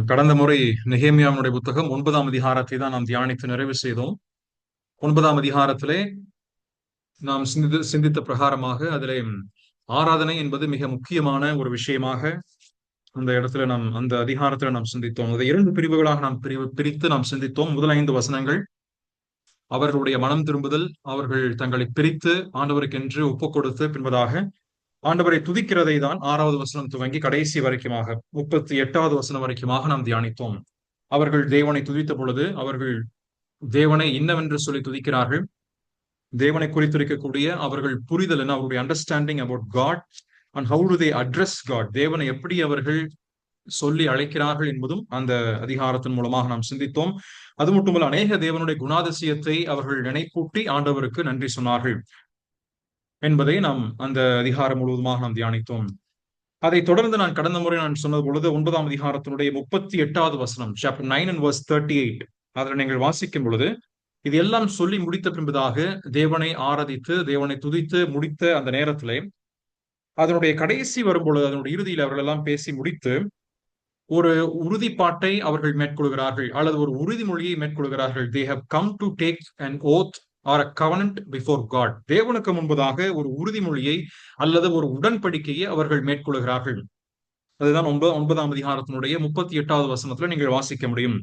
கடந்த முறை நெகேமியாவினுடைய புத்தகம் 9ஆம் அதிகாரத்தை தான் நாம் தியானித்து நிறைவு செய்தோம். 9ஆம் அதிகாரத்திலே நாம் சிந்தித்த பிரகாரமாக அதிலே ஆராதனை என்பது மிக முக்கியமான ஒரு விஷயமாக அந்த இடத்துல அந்த அதிகாரத்துல நாம் சிந்தித்தோம். அதை 2 பிரிவுகளாக நாம் பிரித்து நாம் சிந்தித்தோம். முதல் 5 வசனங்கள் அவர்களுடைய மனம் திரும்புதல், அவர்கள் தங்களை பிரித்து ஆண்டவருக்கென்று ஒப்புக் கொடுத்து பின்பதாக ஆண்டவரை துதிக்கிறதை தான் 6வது வசனம் துவங்கி கடைசி வரைக்குமாக 38வது வசனம் வரைக்குமாக நாம் தியானித்தோம். அவர்கள் தேவனை துதித்த பொழுது அவர்கள் தேவனை இன்னவென்று சொல்லி துதிக்கிறார்கள். தேவனை குறித்திருக்கக்கூடிய அவர்கள் புரிதல் என்ன, அவருடைய understanding about God and how do they address God, தேவனை எப்படி அவர்கள் சொல்லி அழைக்கிறார்கள் என்பதும் அந்த அதிகாரத்தின் மூலமாக நாம் சிந்தித்தோம். அது மட்டுமல்ல, அநேக தேவனுடைய குணாதிசயத்தை அவர்கள் நினைப்பூட்டி ஆண்டவருக்கு நன்றி சொன்னார்கள் என்பதை நாம் அந்த அதிகாரம் முழுவதுமாக நாம் தியானித்தோம். அதை தொடர்ந்து நான் கடந்த முறை சொன்னது பொழுது 9ஆம் அதிகாரத்தினுடைய 38வது வசனம், சாப்டர் 9 and verse 38, அதில் நீங்கள் வாசிக்கும் பொழுது இது எல்லாம் சொல்லி முடித்த பின்பதாக தேவனை ஆராதித்து தேவனை துதித்து முடித்த அந்த நேரத்திலே அதனுடைய கடைசி வரும்பொழுது அதனுடைய இறுதியில் அவர்கள் எல்லாம் பேசி முடித்து ஒரு உறுதிப்பாட்டை அவர்கள் மேற்கொள்கிறார்கள் அல்லது ஒரு உறுதிமொழியை மேற்கொள்கிறார்கள். They have come to take an oath or a covenant before God. தேவனுக்கு முன்பதாக ஒரு உறுதிமொழியை அல்லது ஒரு உடன்படிக்கையை அவர்கள் மேற்கொள்கிறார்கள். அதுதான் 9ஆம் அதிகாரத்தினுடைய 38வது வசனத்துல நீங்கள் வாசிக்க முடியும்.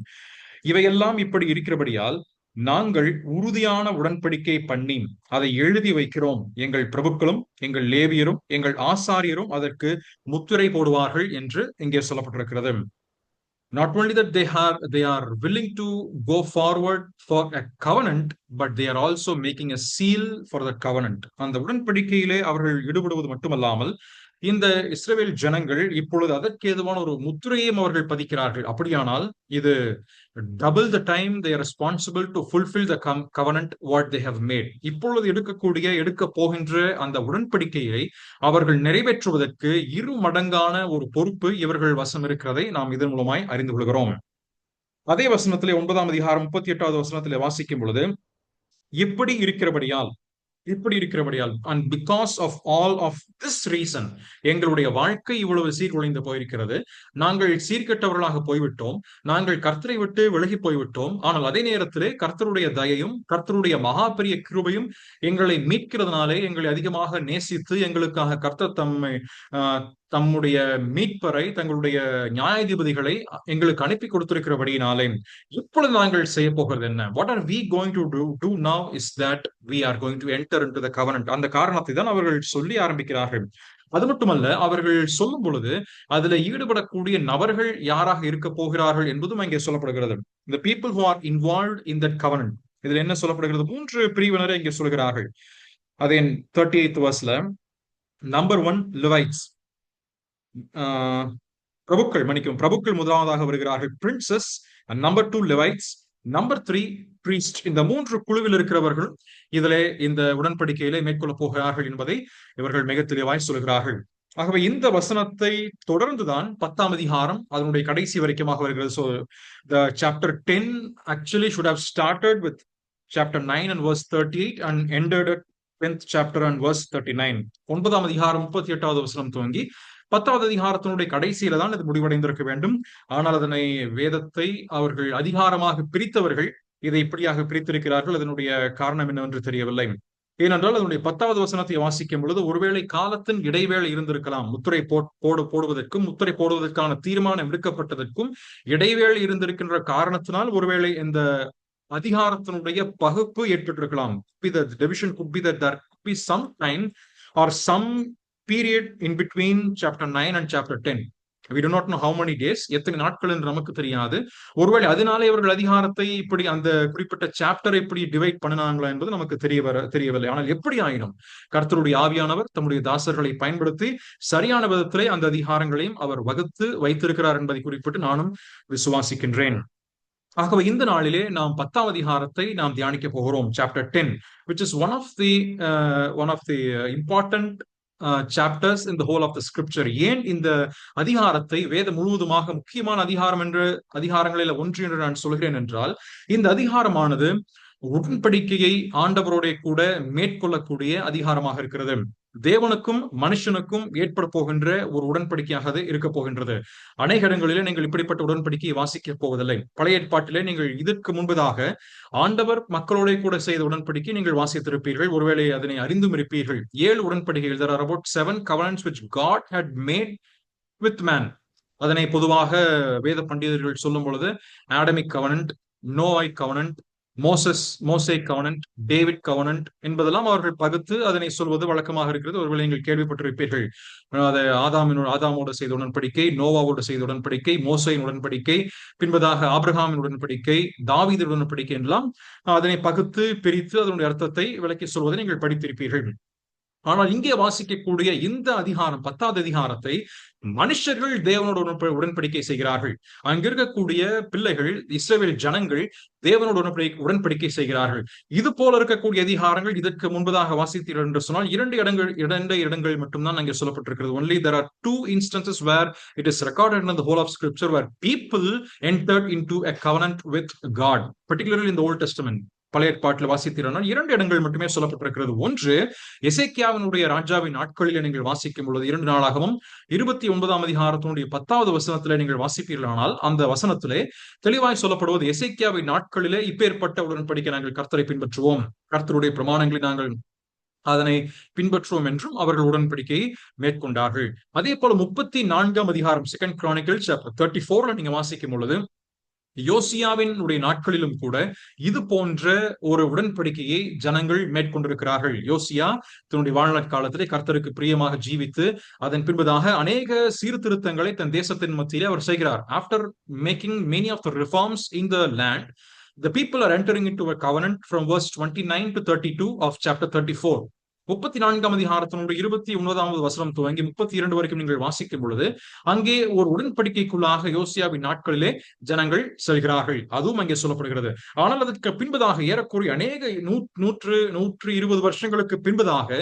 இவையெல்லாம் இப்படி இருக்கிறபடியால் நாங்கள் உறுதியான உடன்படிக்கை பண்ணி அதை எழுதி வைக்கிறோம். எங்கள் பிரபுக்களும் எங்கள் லேவியரும் எங்கள் ஆசாரியரும் அதற்கு முத்திரை போடுவார்கள் என்று இங்கே சொல்லப்பட்டிருக்கிறது. Not only that they are willing to go forward for a covenant, but they are also making a seal for the covenant. அந்த உடன்படிக்கையிலே அவர்கள் ஈடுபடுவது மட்டுமல்லாமல் இந்த இஸ்ரவேல் ஜனங்கள் இப்பொழுது அதற்கு ஏதுவான ஒரு முத்திரையும் அவர்கள் பதிக்கிறார்கள். அப்படியானால் இது double the time they are responsible to fulfill the covenant what they have made. இப்பொழுது எடுக்க போகின்ற அந்த உடன்படிக்கையை அவர்கள் நிறைவேற்றுவதற்கு 2 மடங்கான ஒரு பொறுப்பு இவர்கள் வசம் இருக்கிறதை நாம் இதன் மூலமாய் அறிந்து கொள்கிறோம். அதே வசனத்திலே 9ஆம் அதிகாரம் 38வது வசனத்திலே வாசிக்கும் பொழுது இப்படி இருக்கிறபடியால் and because of all of this reason, எங்களுடைய வாழ்க்கை இவ்வளவு சீர்குலைந்து போயிருக்கிறது. நாங்கள் சீர்கெட்டவர்களாக போய்விட்டோம். நாங்கள் கர்த்தரை விட்டு விலகி போய்விட்டோம். ஆனால் அதே நேரத்திலே கர்த்தருடைய தயையும் கர்த்தருடைய மகா பெரிய கிருபையும் எங்களை மீட்கிறதுனாலே எங்களை அதிகமாக நேசித்து எங்களுக்காக கர்த்தர் தம்முடைய மீட்பரை தங்களுடைய நியாயாதிபதிகளை எங்களுக்கு அனுப்பி கொடுத்திருக்கிறபடியினாலே இப்பொழுது நாங்கள் செய்ய போகிறது என்ன? What are we going to do now is that we are going to enter into the covenant. அந்த காரணத்தை தான் அவர்கள் சொல்லி ஆரம்பிக்கிறார்கள். அது மட்டுமல்ல, அவர்கள் சொல்லும் பொழுது அதுல ஈடுபடக்கூடிய நபர்கள் யாராக இருக்க போகிறார்கள் என்பதும் இங்கே சொல்லப்படுகிறது. The people who are involved in that covenant. இதுல என்ன சொல்லப்படுகிறது? 3 பிரிவினரை இங்கே சொல்கிறார்கள். அதே 38th verseல நம்பர் 1 Levites, பிரபுக்கள் முதலாவதாக வருகிறார்கள், princes. Number 2 Levites, number 3 priest. இந்த 3 குழுவில் இருக்கிறவர்கள் இதிலே இந்த உடன்படிக்கையிலே மேற்கொள்ள போகிறார்கள் என்பதை இவர்கள் மிக தெளிவாய் சொல்கிறார்கள். ஆகவே இந்த வசனத்தை தொடர்ந்துதான் 10ஆம் அதிகாரம் அதனுடைய கடைசி வரைக்குமாக வருகிறது. So the chapter 10 actually should have started with chapter 9 and verse 38 and ended at 10th chapter and verse 39. 9ஆம் அதிகாரம் 38வது வசனம் துவங்கி 10வது அதிகாரத்தினுடைய கடைசியில தான் இது முடிவடைந்திருக்க வேண்டும். ஆனால் அதனை வேதத்தை அவர்கள் அதிகாரமாக பிரித்தவர்கள் இதை இப்படியாக பிரித்திருக்கிறார்கள். அதனுடைய காரணம் என்னவென்று தெரியவில்லை. ஏனென்றால் அதனுடைய 10வது வசனத்தை வாசிக்கும் பொழுது ஒருவேளை காலத்தின் இடைவேளை இருந்திருக்கலாம். முத்திரை போடுவதற்கும் முத்திரை போடுவதற்கான தீர்மானம் எடுக்கப்பட்டதற்கும் இடைவேளை இருந்திருக்கின்ற காரணத்தினால் ஒருவேளை இந்த அதிகாரத்தினுடைய பகுப்பு ஏற்பட்டிருக்கலாம். The division could be that there could be some time or some period in between chapter 9 and chapter 10. We do not know how many days, எத்தனை நாட்கள் என்று நமக்கு தெரியாது. ஒருவேளை அதனாலே அவர்கள் அதிகாரத்தை இப்படி அந்த குறிப்பிட்ட சாப்டரை இப்படி டிவைட் பண்ணினாங்களா என்பது நமக்கு தெரியவில்லை. ஆனால் எப்படி ஆயினும் கர்த்தருடைய ஆவியானவர் தம்முடைய தாசர்களை பயன்படுத்தி சரியான விதத்திலே அந்த அதிகாரங்களையும் அவர் வகுத்து வைத்திருக்கிறார் என்பதை குறிப்பிட்டு நானும் விசுவாசிக்கின்றேன். ஆகவே இந்த நாளிலே நாம் 10ஆம் அதிகாரத்தை நாம் தியானிக்க போகிறோம். Chapter 10, which is one of the important chapters in the whole of the scripture. ஏன் இந்த அதிகாரத்தை வேத முழுவதுமாக முக்கியமான அதிகாரம் என்று அதிகாரங்களில் ஒன்று என்று நான் சொல்கிறேன் என்றால், இந்த அதிகாரமானது உடன்படிக்கையை ஆண்டவரோட கூட மேற்கொள்ளக்கூடிய அதிகாரமாக இருக்கிறது. தேவனுக்கும் மனுஷனுக்கும் ஏற்பட போகின்ற ஒரு உடன்படிக்கையாக அது இருக்க போகின்றது. அநேக இடங்களிலே நீங்கள் இப்படிப்பட்ட உடன்படிக்கையை வாசிக்க போவதில்லை. பழைய ஏற்பாட்டிலே நீங்கள் இதற்கு முன்பதாக ஆண்டவர் மக்களோட கூட செய்த உடன்படிக்கை நீங்கள் வாசித்திருப்பீர்கள். ஒருவேளை அதனை அறிந்தும் இருப்பீர்கள். 7 உடன்படிக்கைகள். There are about 7 covenants which God had made with man. அதனை பொதுவாக வேத பண்டிதர்கள் சொல்லும் பொழுது ஆடமிக் கவனன்ட், நோவாய் கவனன்ட், மோசே கவனன்ட், டேவிட் கவனன்ட் என்பதெல்லாம் அவர்கள் பகுத்து அதனை சொல்வது வழக்கமாக இருக்கிறது. ஒருவேளை நீங்கள் கேள்விப்பட்டிருப்பீர்கள். அதை ஆதாமோடு செய்த உடன்படிக்கை, நோவாவோடு செய்த உடன்படிக்கை, மோசையின் உடன்படிக்கை, பின்பதாக ஆபிரகாமின் உடன்படிக்கை, தாவீதின் உடன்படிக்கை என்றெல்லாம் அதனை பகுத்து பிரித்து அதனுடைய அர்த்தத்தை விளக்கி சொல்வதை நீங்கள் படித்திருப்பீர்கள். ஆனால் இங்கே வாசிக்கக்கூடிய இந்த அதிகாரம் 10வது அதிகாரத்தை மனுஷர்கள் தேவனோடு உடன்படிக்கை செய்கிறார்கள். அங்க இருக்கக்கூடிய பிள்ளைகள், இஸ்ரவேல் ஜனங்கள் தேவனோடு உடன்படிக்கை செய்கிறார்கள். இது போல இருக்கக்கூடிய அதிகாரங்கள் இதற்கு முன்பதாக வாசித்தீர்கள் என்று சொன்னால் இரண்டு இடங்கள் மட்டும்தான் அங்கே சொல்லப்பட்டிருக்கிறது. Only there are 2 instances where it is recorded in the whole of scripture where people entered into a covenant with God, particularly in the Old Testament. பழைய ஏற்பாட்டில் வாசித்தீர்கள் 2 இடங்கள் மட்டுமே சொல்லப்பட்டிருக்கிறது. ஒன்று, எசேக்கியாவினுடைய ராஜாவின் நாட்களில் நீங்கள் வாசிக்கும் பொழுது 2 நாளாகவும் 29ஆம் அதிகாரத்தினுடைய 10வது வசனத்திலே நீங்கள் வாசிப்பீர்களானால் அந்த வசனத்திலே தெளிவாய் சொல்லப்படுவது, எசேக்கியாவின் நாட்களிலே இப்பேற்பட்ட உடன்படிக்கை நாங்கள் கர்த்தரை பின்பற்றுவோம், கர்த்தருடைய பிரமாணங்களை நாங்கள் அதனை பின்பற்றுவோம் என்றும் அவர்கள் உடன்படிக்கையை மேற்கொண்டார்கள். அதே போல 34ஆம் அதிகாரம் 2 Chronicles chapter 34 நீங்க வாசிக்கும் பொழுது யோசியாவினுடைய நாட்களிலும் கூட இது போன்ற ஒரு உடன்படிக்கையை ஜனங்கள் மேற்கொண்டிருக்கிறார்கள். யோசியா தன்னுடைய வாழ்நாள் காலத்திலே கர்த்தருக்கு பிரியமாக ஜீவித்து அதன் பின்பதாக அநேக சீர்திருத்தங்களை தன் தேசத்தின் மத்தியிலே அவர் செய்கிறார். After making many of the reforms in the land, the people are entering into a covenant from verse 29 to 32 of chapter 34. 34ஆம் அதிகாரத்தினுடைய 29வது வசனம் துவங்கி 32 வரைக்கும் நீங்கள் வாசிக்கும் பொழுது அங்கே ஒரு உடன்படிக்கைக்குள்ளாக யோசியாவின் நாட்களிலே ஜனங்கள் செல்கிறார்கள். அதுவும் அங்கே சொல்லப்படுகிறது. ஆனால் அதற்கு பின்பதாக ஏறக்குறைய அநேக 120 வருஷங்களுக்கு பின்பதாக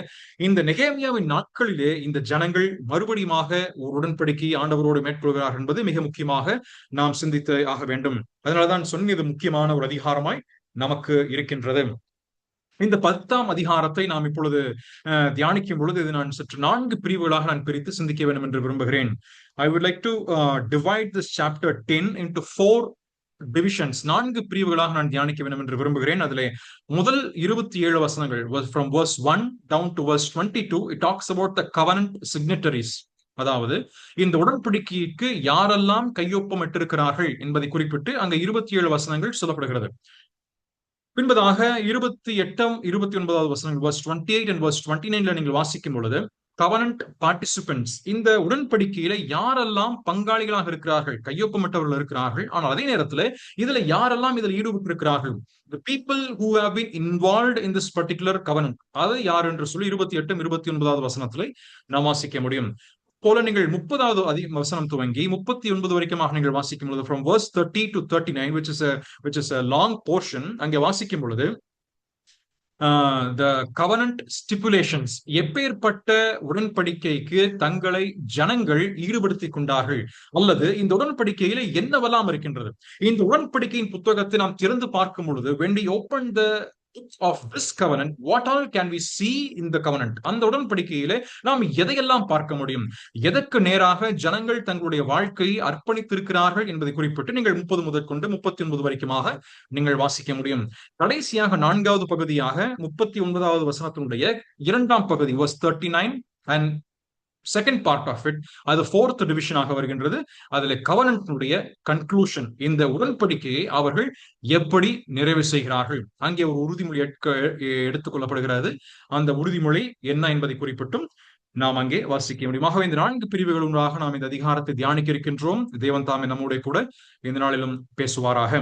இந்த நெகேமியாவின் நாட்களிலே இந்த ஜனங்கள் மறுபடியுமாக ஒரு உடன்படிக்கை ஆண்டவரோடு மேற்கொள்கிறார்கள் என்பது மிக முக்கியமாக நாம் சிந்தித்து ஆக வேண்டும். அதனால்தான் சொன்னது முக்கியமான ஒரு அதிகாரமாய் நமக்கு இருக்கின்றது. இந்த 10ஆம் அதிகாரத்தை நாம் இப்பொழுது தியானிக்கும் பொழுது இது நான் சற்று 4 பிரிவுகளாக நான் பிரித்து சிந்திக்க வேண்டும் என்று விரும்புகிறேன். I would like to divide this chapter 10 into 4 divisions. 4 பிரிவுகளாக நான் தியானிக்க வேண்டும் என்று விரும்புகிறேன். அதிலே முதல் 27 வசனங்கள் from verse 1 down to verse 22, it talks about the covenant signatories. அதாவது இந்த உடன்படிக்கைக்கு யாரெல்லாம் கையொப்பம் இட்டிருக்கிறார்கள் என்பதை குறிப்பிட்டு அங்க 27 வசனங்கள் சொல்லப்படுகிறது. பின்பதாக 28 29வது வசனங்கள் verse 28 and verse 29ல நீங்கள் வாசிக்கும் பொழுது covenant participants, இந்த உடன்படிக்கையில யாரெல்லாம் பங்காளிகளாக இருக்கிறார்கள், கையொப்பமிட்டவர்கள் இருக்கிறார்கள். ஆனால் அதே நேரத்துல இதுல யாரெல்லாம் இதில் ஈடுபட்டு இருக்கிறார்கள், the people who have been involved in this particular covenant, அது யார் என்று சொல்லி 28 29வது வசனத்துல நாம் வாசிக்க முடியும். போல நீங்கள் 30வது வசனம் துவங்கி 39 வரைக்கும் நீங்கள் வாசிக்கும் பொழுது from verse 30 to 39, which is a long portion, அங்கே வாசிக்கும் பொழுது the covenant stipulations, எப்பேற்பட்ட உடன்படிக்கைக்கு தங்களை ஜனங்கள் ஈடுபடுத்திக் கொண்டார்கள் அல்லது இந்த உடன்படிக்கையில என்னவெல்லாம் இருக்கின்றது. இந்த உடன்படிக்கையின் புத்தகத்தை நாம் திறந்து பார்க்கும் பொழுது when we open the of this covenant, what all can we see in the covenant, அந்த உடன்படிக்கையிலே நாம் எதையெல்லாம் பார்க்க முடியும், எதற்கு நேராக ஜனங்கள் தங்களுடைய வாழ்க்கையை அர்ப்பணித்திருக்கிறார்கள் என்பதை குறிப்பிட்டு நீங்கள் 30 முதல் கொண்டு 39 வரைக்குமாக நீங்கள் வாசிக்க முடியும். கடைசியாக 4வது பகுதியாக 39வது வசனத்தினுடைய 2ஆம் பகுதி verse 39 and second part of it, அது 4th division ஆக வருகின்றது. அதுல கவனன்ட்னுடைய கன்க்ளூஷன், இந்த உடன்படிக்கையை அவர்கள் எப்படி நிறைவு செய்கிறார்கள், அங்கே ஒரு உறுதிமொழி எடுத்துக் கொள்ளப்படுகிறது. அந்த உறுதிமொழி என்ன என்பதை குறிப்பிட்டும் நாம் அங்கே வாசிக்க முடியும். ஆகவே இந்த 4 பிரிவுகளுக்காக நாம் இந்த அதிகாரத்தை தியானிக்க இருக்கின்றோம். தேவன் தாமே நம்முடைய கூட இந்த நாளிலும் பேசுவாராக.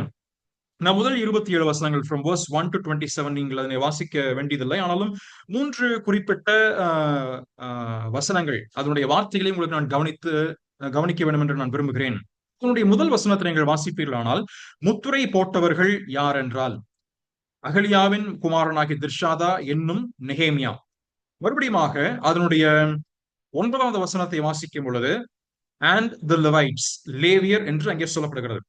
நான் முதல் 27 வசனங்கள் from verse 1 to 27 நீங்கள் அதனை வாசிக்க வேண்டியதில்லை. ஆனாலும் 3 குறிப்பிட்ட வசனங்கள், அதனுடைய வார்த்தைகளை உங்களுக்கு நான் கவனிக்க வேண்டும் என்று நான் விரும்புகிறேன். அதனுடைய முதல் வசனத்தை நீங்கள் வாசிப்பீர்களானால், முத்துரை போட்டவர்கள் யார் என்றால் அகலியாவின் குமாரனாகிய திர்ஷாதா என்னும் நெகேமியா. மறுபடியுமாக அதனுடைய 9வது வசனத்தை வாசிக்கும் பொழுது and the Levites, லேவியர் என்று அங்கே சொல்லப்படுகிறது.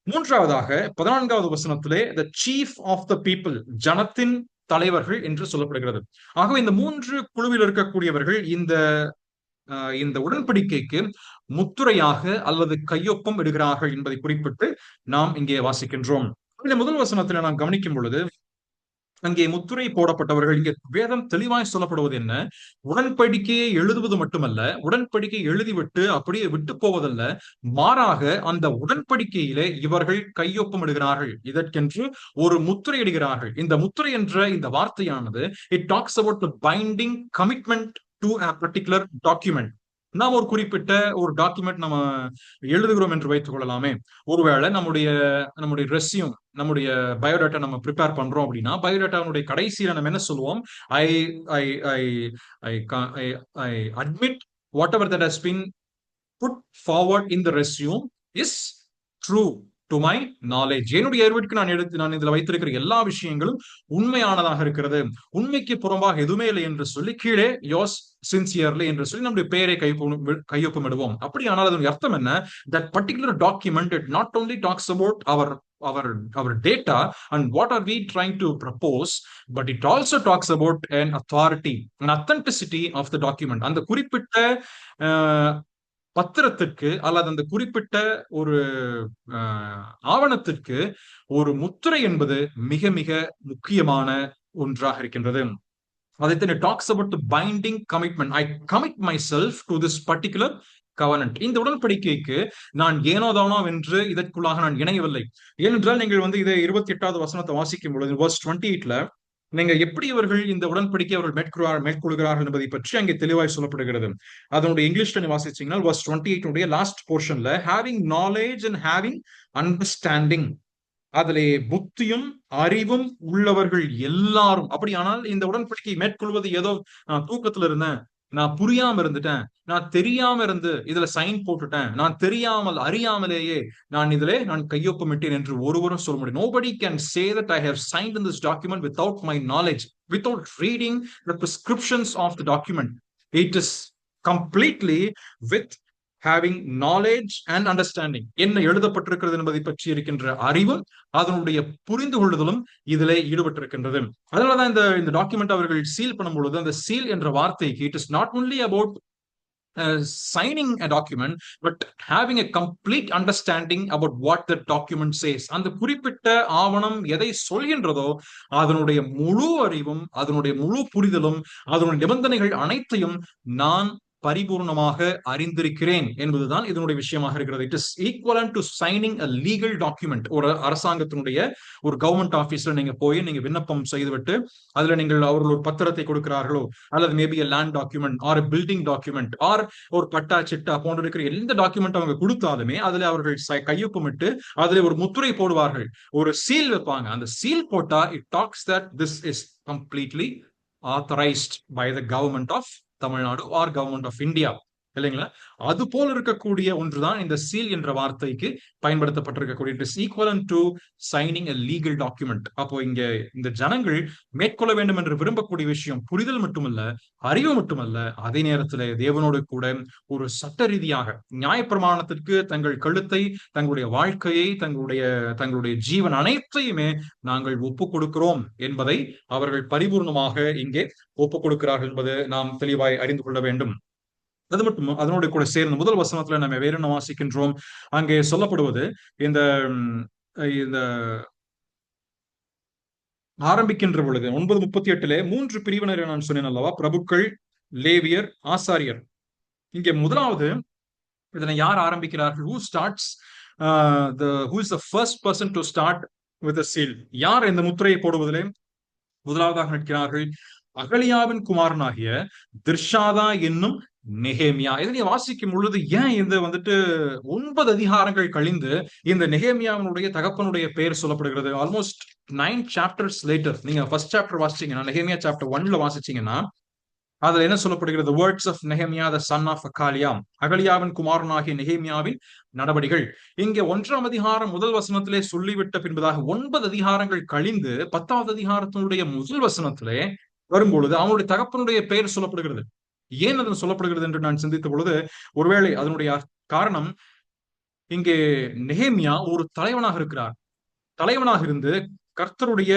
மூன்றாவதாக 14வது வசனத்திலே the chief of the people, ஜனத்தின் தலைவர்கள் என்று சொல்லப்படுகிறது. ஆகவே இந்த மூன்று குழுவில் இருக்கக்கூடியவர்கள் இந்த உடன்படிக்கைக்கு முத்துரையாக அல்லது கையொப்பம் இடுகிறார்கள் என்பதை குறிப்பிட்டு நாம் இங்கே வாசிக்கின்றோம். இந்த முதல் வசனத்தில் நாம் கவனிக்கும் பொழுது அங்கே முத்துரை போடப்பட்டவர்கள், இங்கே வேதம் தெளிவாய் சொல்லப்படுவது என்ன? உடன்படிக்கையை எழுதுவது மட்டுமல்ல, உடன்படிக்கை எழுதிவிட்டு அப்படியே விட்டு போவதல்ல, மாறாக அந்த உடன்படிக்கையிலே இவர்கள் கையொப்பம் இடுகிறார்கள். இதற்கென்று ஒரு முத்திரை இடுகிறார்கள். இந்த முத்திரை என்ற இந்த வார்த்தையானது it talks about the binding commitment to a particular document. நாம் ஒரு குறிப்பிட்ட ஒரு டாக்குமெண்ட் நம்ம எழுதுகிறோம் என்று வைத்துக் கொள்ளலாமே. ஒருவேளை நம்முடைய நம்முடைய ரெஸ்யூம், நம்முடைய பயோடேட்டா நம்ம ப்ரிப்பேர் பண்றோம் அப்படின்னா, பயோடேட்டாவுடைய கடைசியில நம்ம என்ன சொல்லுவோம்? I I I I I admit whatever that has been put forward in the resume is true to my knowledge. என்னுடைய அறிவிற்கு நான் இதுல வைத்திருக்கிற எல்லா விஷயங்களும் உண்மையானதாக இருக்கிறது, உண்மைக்கு புறம்பாக எதுவுமே இல்லை என்று சொல்லி கீழே யோஸ் சின்சியர்லி என்று சொல்லி நம்முடைய பெயரை கையொப்பமிடுவோம். அப்படியானால் அதனுடைய அர்த்தம் என்ன? That particular document it not only talks about our data and what are we trying to propose, but it also talks about an authority, an authenticity of the document. அந்த குறிப்பிட்ட பத்திரத்திற்கு அல்லது அந்த குறிப்பிட்ட ஒரு ஆவணத்திற்கு ஒரு முத்திரை என்பது மிக மிக முக்கியமான ஒன்றாக இருக்கின்றது. அதைத்தான் it talks about the binding commitment. I commit myself to this particular covenant. இந்த உடன்படிக்கைக்கு நான் ஏனோதானோ என்று இதற்குள்ளாக நான் இணையவில்லை. ஏனென்றால் நீங்கள் இதை 28வது வசனத்தை வாசிக்கும் பொழுது verse 28ல நீங்க எப்படி இவர்கள் இந்த உடன்படிக்கை அவர்கள் மேற்கொள்கிறார்கள் என்பதை பற்றி அங்கே தெளிவாய் சொல்லப்படுகிறது. அதனுடைய இங்கிலீஷ்ல வாசிச்சீங்கன்னா verse 28 உடைய last போர்ஷன்ல having knowledge and having understanding, அதிலே புத்தியும் அறிவும் உள்ளவர்கள் எல்லாரும். அப்படியானால் இந்த உடன்படிக்கை மேற்கொள்வது ஏதோ நான் தூக்கத்துல இருந்தேன், நான் புரியாம இருந்துட்டேன், நான் தெரியாம இருந்து இதுல சைன் போட்டுட்டேன், நான் தெரியாமல் அறியாமலேயே நான் கையொப்பமிட்டேன் என்று ஒருவரும் சொல்ல முடியும். Nobody can say that I have signed in this document without my knowledge, without reading the prescriptions of the document. It is completely with having knowledge and understanding. என்ன எழுதப்பட்டிருக்கிறது என்பதை பற்றி இருக்கின்ற அறிவும் அதனுடைய புரிந்து கொள்ளுதலும் இதிலே ஈடுபட்டிருக்கின்றது. அதனாலதான் இந்த டாக்குமெண்ட் அவர்கள் சீல் பண்ணும் பொழுது அந்த சீல் என்ற வார்த்தைக்கு it is not only about signing a document but having a complete understanding about what the document says. அந்த குறிப்பிட்ட ஆவணம் எதை சொல்கின்றதோ அதனுடைய முழு அறிவும் அதனுடைய முழு புரிதலும் அதனுடைய நிபந்தனைகள் அனைத்தையும் நான் பரிபூர்ணமாக அறிந்திருக்கிறேன் என்பதுதான் இதனுடைய விஷயமாக இருக்கிறது. It is equivalent to signing a legal document. ஒரு அரசாங்கத்தினுடைய ஒரு கவர்மெண்ட் ஆபீஸ்ல நீங்க போய் நீங்க விண்ணப்பம் செய்துவிட்டு அதுல நீங்கள் அவர்கள் ஒரு பத்திரத்தை கொடுக்கிறார்களோ அல்லது maybe land document R building document R ஒரு பட்டா சிட்டா போன்ற இருக்கிற எந்த டாக்குமெண்ட் அவங்க கொடுத்தாலுமே அதுல அவர்கள் கையொப்பமிட்டு அதுல ஒரு முத்திரை போடுவார்கள், ஒரு சீல் வைப்பாங்க. அந்த சீல் போட்டா it talks that this is completely authorized by the government of Tamil Nadu or government of India, இல்லைங்களா? அது போல இருக்கக்கூடிய ஒன்றுதான் இந்த சீல் என்ற வார்த்தைக்கு பயன்படுத்தப்பட்டிருக்கக்கூடிய. It is equivalent to signing a legal document. அப்போ இங்க இந்த ஜனங்கள் மேற்கொள்ள வேண்டும் என்று விரும்பக்கூடிய விஷயம் புரிதல் மட்டுமல்ல, அறிவு மட்டுமல்ல, அதே நேரத்தில் தேவனோடு கூட ஒரு சட்ட ரீதியாக நியாயப்பிரமாணத்திற்கு தங்கள் கழுத்தை, தங்களுடைய வாழ்க்கையை, தங்களுடைய ஜீவன் அனைத்தையுமே நாங்கள் ஒப்புக் கொடுக்கிறோம் என்பதை அவர்கள் பரிபூர்ணமாக இங்கே ஒப்புக் கொடுக்கிறார்கள் என்பது நாம் தெளிவாய் அறிந்து கொள்ள வேண்டும். அது மட்டும் அதனோடு கூட சேர்ந்த முதல் வசனத்துல நம்ம வேற என்ன வாசிக்கின்றோம்? அங்கே சொல்லப்படுவது இந்த ஆரம்பிக்கின்ற பொழுது 9:38 3 பிரிவினரை நான் சொன்னேன் அல்லவா? பிரபுக்கள், லேவியர், ஆசாரியர். இங்கே முதலாவது இதனை யார் ஆரம்பிக்கிறார்கள்? who is the first person to start with the seal? யார் இந்த முத்திரையை போடுவதிலே முதலாவதாக நிற்கிறார்கள்? அகலியாவின் குமாரனாகிய திர்ஷாதா என்னும் நெகேமியா. இதனை வாசிக்கும் பொழுது ஏன் இந்த 9 அதிகாரங்கள் கழிந்து இந்த நெகேமியாவினுடைய தகப்பனுடைய பெயர் சொல்லப்படுகிறது? Almost 9 chapters later. நீங்க ஃபர்ஸ்ட் சாப்டர் வாசிச்சீங்கன்னா, நெகேமியா சாப்டர் 1ல வாசிச்சீங்கன்னா அதுல என்ன சொல்லப்படுகிறது? வேர்ட்ஸ் ஆஃப் நெகேமியா த சன் ஆஃப் அகாலியா, அகலியாவின் குமாரனாகிய நெகேமியாவின் நடவடிகள். இங்கே 1ஆம் அதிகாரம் முதல் வசனத்திலே சொல்லிவிட்ட பின்பதாக 9 அதிகாரங்கள் கழிந்து 10வது அதிகாரத்தினுடைய முதல் வசனத்திலே வரும்பொழுது அவனுடைய தகப்பனுடைய பெயர் சொல்லப்படுகிறது. ஏன் அது சொல்லப்படுகிறது என்று நான் சிந்தித்த பொழுது ஒருவேளை அதனுடைய காரணம், இங்கே நெகேமியா ஒரு தலைவனாக இருக்கிறார். தலைவனாக இருந்து கர்த்தருடைய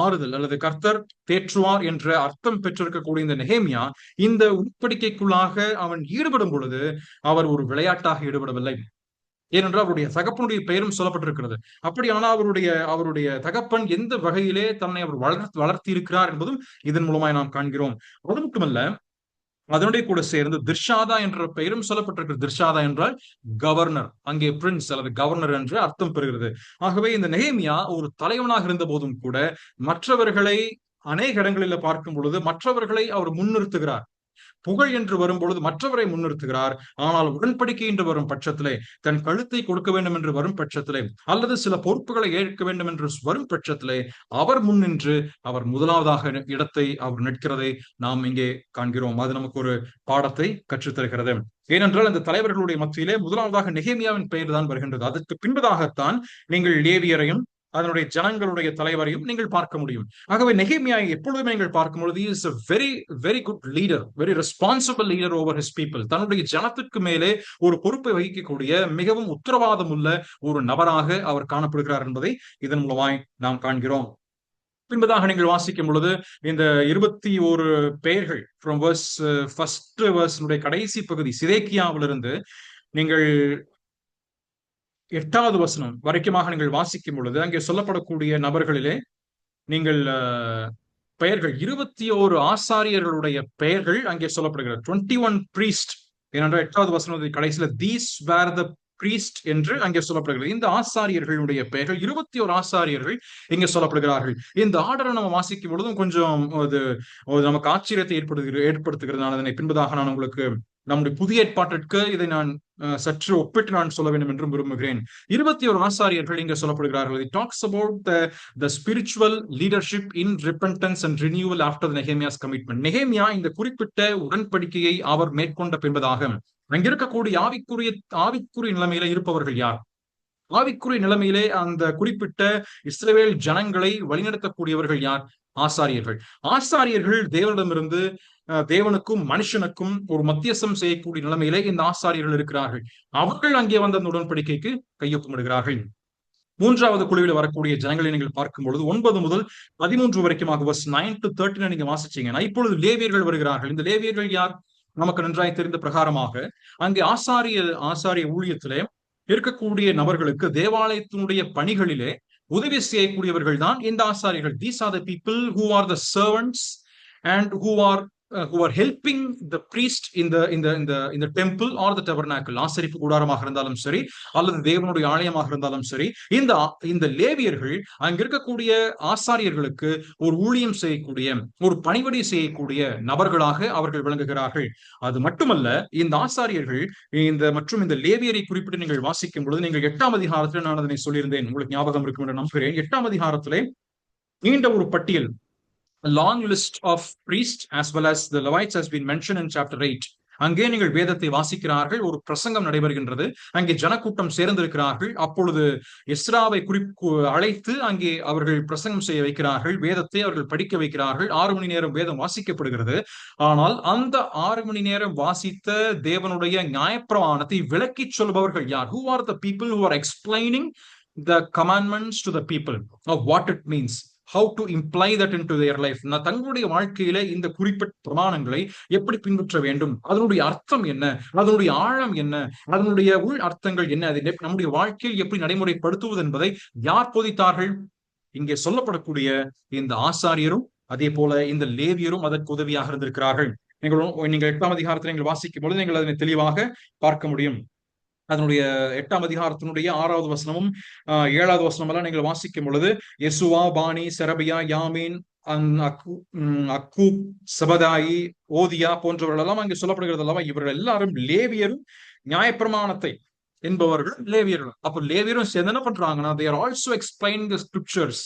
ஆறுதல் அல்லது கர்த்தர் தேற்றுவார் என்ற அர்த்தம் பெற்றிருக்கக்கூடிய இந்த நெகேமியா இந்த உடன்படிக்கைக்குள்ளாக அவன் ஈடுபடும் பொழுது அவர் ஒரு விளையாட்டாக ஈடுபடவில்லை. ஏனென்றால் அவருடைய தகப்பனுடைய பெயரும் சொல்லப்பட்டிருக்கிறது. அப்படியானால் அவருடைய தகப்பன் எந்த வகையிலே தன்னை அவர் வளர்த்தி இருக்கிறார் என்பதும் இதன் மூலமாய் நாம் காண்கிறோம். அது மட்டுமல்ல, அதனுடைய கூட சேர்ந்து திர்ஷாதா என்ற பெயரும் சொல்லப்பட்டிருக்கிறது. திர்ஷாதா என்றால் கவர்னர், அங்கே பிரின்ஸ் அல்லது கவர்னர் என்று அர்த்தம் பெறுகிறது. ஆகவே இந்த நெகேமியா ஒரு தலைவனாக இருந்த போதும் கூட மற்றவர்களை அநேக இடங்களில் பார்க்கும் பொழுது மற்றவர்களை அவர் முன்னிறுத்துகிறார். புகழ் என்று வரும்பொழுது மற்றவரை முன்னிறுத்துகிறார். ஆனால் உடன்படிக்கை என்று வரும் பட்சத்திலே, தன் கழுத்தை கொடுக்க வேண்டும் என்று வரும் பட்சத்திலே, அல்லது சில பொறுப்புகளை ஏற்க வேண்டும் என்று வரும் பட்சத்திலே அவர் முன்னின்று அவர் முதலாவதாக இடத்தை அவர் நிற்கிறதை நாம் இங்கே காண்கிறோம். அது நமக்கு ஒரு பாடத்தை கற்றுத்தருகிறது. ஏனென்றால் இந்த தலைவர்களுடைய மத்தியிலே முதலாவதாக நெகேமியாவின் பெயர் தான் வருகின்றது. அதற்கு பின்பதாகத்தான் நீங்கள் லேவியரையும் அதனுடைய ஜனங்களுடைய தலைவரையும் நீங்கள் பார்க்க முடியும். ஆகவே நெகேமியாவை எப்பொழுதுமே நீங்கள் பார்க்கும் பொழுது is a very very good leader, very responsible leader over his people. தன்னுடைய ஜனத்திற்கு மேலே ஒரு பொறுப்பை வகிக்கக்கூடிய மிகவும் உத்தரவாதம் உள்ள ஒரு நபராக அவர் காணப்படுகிறார் என்பதை இதன் மூலமாய் நாம் காண்கிறோம். பின்பதாக நீங்கள் வாசிக்கும் பொழுது இந்த 21 பெயர்கள் from verse first verse கடைசி பகுதி சிதேக்கியாவிலிருந்து நீங்கள் 8வது வசனம் வரைக்குமாக நீங்கள் வாசிக்கும் பொழுது அங்கே சொல்லப்படக்கூடிய நபர்களிலே நீங்கள் பெயர்கள் 21 ஆசாரியர்களுடைய பெயர்கள் அங்கே சொல்லப்படுகிறது. 21 priest. ஏனென்றால் 8வது வசனம் கடைசியில these were the priest என்று அங்கே சொல்லப்படுகிறது. இந்த ஆசாரியர்களுடைய பெயர்கள் 21 ஆசாரியர்கள் இங்கே சொல்லப்படுகிறார்கள். இந்த ஆர்டரை நம்ம வாசிக்கும் பொழுதும் கொஞ்சம் அது நமக்கு ஆச்சரியத்தை ஏற்படுத்துகிறது. நான் அதனை பின்பதாக நான் உங்களுக்கு நம்முடைய புதிய ஏற்பாட்டிற்கு இதை நான் சற்று ஒப்பிட்டு நான் சொல்ல வேண்டும் என்றும் விரும்புகிறேன். 21 ஆசாரியர்கள் இங்கே சொல்லப்படுகிறார்கள். It talks about the spiritual leadership in repentance and renewal after the Nehemiah's commitment. நெகேமியா இந்த குறிப்பிட்ட உடன்படிக்கையை அவர் மேற்கொண்ட பின்பதாக அங்கிருக்கக்கூடிய ஆவிக்குரிய நிலைமையில இருப்பவர்கள் யார்? ஆவிக்குரிய நிலைமையிலே அந்த குறிப்பிட்ட இஸ்ரவேல் ஜனங்களை வழிநடத்தக்கூடியவர்கள் யார்? ஆசாரியர்கள். ஆசாரியர்கள் தேவனிடமிருந்து தேவனுக்கும் மனுஷனுக்கும் ஒரு மத்தியஸ்தம் செய்யக்கூடிய நிலைமையிலே இந்த ஆசாரியர்கள் இருக்கிறார்கள். அவர்கள் அங்கே வந்த அந்த உடன்படிக்கைக்கு கையொப்பமிடுகிறார்கள். 3வது குழுவில் வரக்கூடிய ஜனங்களை நீங்கள் பார்க்கும் பொழுது 9 முதல் 13 வரைக்குமாக verse 9 to 13 நீங்க வாசிச்சீங்கன்னா இப்பொழுது லேவியர்கள் வருகிறார்கள். இந்த லேவியர்கள் யார்? நமக்கு நன்றாய் தெரிந்த பிரகாரமாக அங்கே ஆசாரிய ஊழியத்திலே இருக்கக்கூடிய நபர்களுக்கு தேவாலயத்தினுடைய பணிகளிலே உதவி செய்யக்கூடியவர்கள் தான் இந்த ஆசாரியர்கள். These are the people who are the servants and who are helping the priest in the temple or the tabernacle. ஆசரிப்பு கூடாரமாக இருந்தாலும் சரி அல்லது தேவனுடைய ஆலயமாக இருந்தாலும் சரி, இந்த லேவியர்கள் அங்க இருக்கக்கூடிய ஆசாரியர்களுக்கு ஒரு ஊழியம் செய்யக்கூடிய ஒரு பணிவிடை செய்யக்கூடிய நபர்களாக அவர்கள் விளங்குகிறார்கள். அது மட்டுமல்ல, இந்த ஆசாரியர்கள் மற்றும் இந்த லேவியரை குறிப்பிட்டு நீங்கள் வாசிக்கும் பொழுது நீங்கள் 8ஆம் அதிகாரத்தில் நான் அதனை சொல்லியிருந்தேன், உங்களுக்கு ஞாபகம் இருக்கும் என்று நம்புகிறேன். 8ஆம் அதிகாரத்திலே நீண்ட ஒரு பட்டியல், a long list of priests as well as the Levites has been mentioned in chapter 8. அங்கே நீங்கள் வேதத்தை வாசிக்கிறார்கள். ஒரு பிரசங்கம் நடைபெறுகின்றது. அங்கே ஜனக்கூட்டம் சேர்ந்திருக்கிறார்கள். அப்பொழுது எஸ்ராவை அழைத்து அங்கே அவர்கள் பிரசங்கம் செய்ய வைக்கிறார்கள். வேதத்தை அவர்கள் படிக்க வைக்கிறார்கள். 6 மணி நேரம் வேதம் வாசிக்கப்படுகிறது. ஆனால் அந்த 6 மணி நேரம் வாசித்த தேவனுடைய நியாயப்பிரமாணத்தை விளக்கி சொல்பவர்கள் யார்? Who are the people who are explaining the commandments to the people of what it means? How to imply that into their life? தங்களுடைய வாழ்க்கையில இந்த குறிப்பிட்ட பிரமாணங்களை எப்படி பின்பற்ற வேண்டும், அதனுடைய அர்த்தம் என்ன, அதனுடைய ஆழம் என்ன, அதனுடைய உள் அர்த்தங்கள் என்ன, அதை நம்முடைய வாழ்க்கையில் எப்படி நடைமுறைப்படுத்துவது என்பதை யார் போதித்தார்கள்? இங்கே சொல்லப்படக்கூடிய இந்த ஆசாரியரும் அதே போல இந்த லேவியரும் அதற்கு உதவியாக இருந்திருக்கிறார்கள். நீங்கள் 8ஆம் அதிகாரத்தில் நீங்கள் வாசிக்கும் பொழுது நீங்கள் அதனை தெளிவாக பார்க்க முடியும். அதனுடைய 8ஆம் அதிகாரத்தினுடைய 6வது வசனமும் 7வது வசனம் எல்லாம் நீங்கள் வாசிக்கும் பொழுது யெசுவா, பானி, செரபியா, யாமீன், அக்கூப், சபதாயி, ஓதியா போன்றவர்கள் எல்லாம் அங்கே சொல்லப்படுகிறது அல்லவா? இவர்கள் எல்லாரும் லேவியரும் நியாயப்பிரமாணத்தை என்பவர்கள் லேவியர்கள். அப்ப லேவியரும் சேர்ந்து என்ன பண்றாங்கன்னா they are also explaining the scriptures.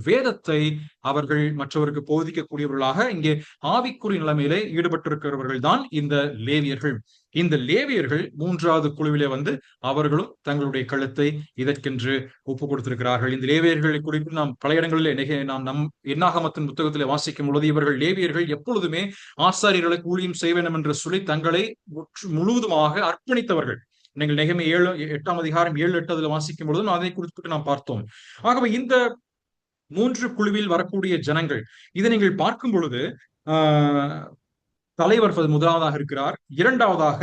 வேதத்தை அவர்கள் மற்றவருக்கு போதிக்கக்கூடியவர்களாக இங்கே ஆவிக்குரிய நிலைமையிலே ஈடுபட்டிருக்கிறவர்கள் தான் இந்த லேவியர்கள். இந்த லேவியர்கள் 3வது குழுவிலே வந்து அவர்களும் தங்களுடைய கழுத்தை இதற்கென்று ஒப்பு கொடுத்திருக்கிறார்கள். இந்த லேவியர்களை குறித்து நாம் பல இடங்களிலே நாம் என்னாகமத்தின் புத்தகத்திலே வாசிக்கும் பொழுது இவர்கள் லேவியர்கள் எப்பொழுதுமே ஆசாரியர்களுக்கு ஊழியம் செய்ய வேண்டும் என்று சொல்லி தங்களை முழுவதுமாக அர்ப்பணித்தவர்கள். நீங்கள் நெகேமியா 8ஆம் அதிகாரம் 7, 8 வாசிக்கும் பொழுது அதை குறிப்பிட்டு நாம் பார்த்தோம். ஆகவே இந்த மூன்று குழுவில் வரக்கூடிய ஜனங்கள், இதை நீங்கள் பார்க்கும் பொழுது ஆஹ் தலைவர் முதலாவதாக இருக்கிறார், இரண்டாவதாக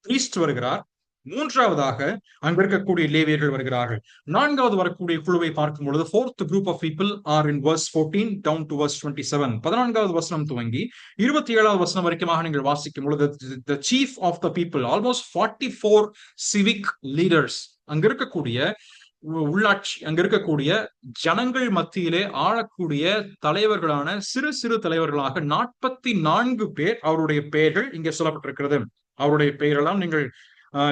பிரீஸ்ட் வருகிறார், மூன்றாவதாக அங்க இருக்கக்கூடிய லேவியர்கள் வருகிறார்கள். நான்காவது வரக்கூடிய குழுவை பார்க்கும் பொழுது fourth group of people are in verse 14 down to verse 27. 14வது வசனம் துவங்கி 27வது வசனம் வரைக்குமாக நீங்கள் வாசிக்கும் பொழுது the chief of the people, almost 44 civic leaders, அங்க இருக்கக்கூடிய உள்ளாட்சி, அங்க இருக்கக்கூடிய ஜனங்கள் மத்தியிலே ஆளக்கூடிய தலைவர்களான சிறு சிறு தலைவர்களாக 44 பேர், அவருடைய பெயர்கள் இங்கே சொல்லப்பட்டிருக்கிறது. அவருடைய பெயரெல்லாம்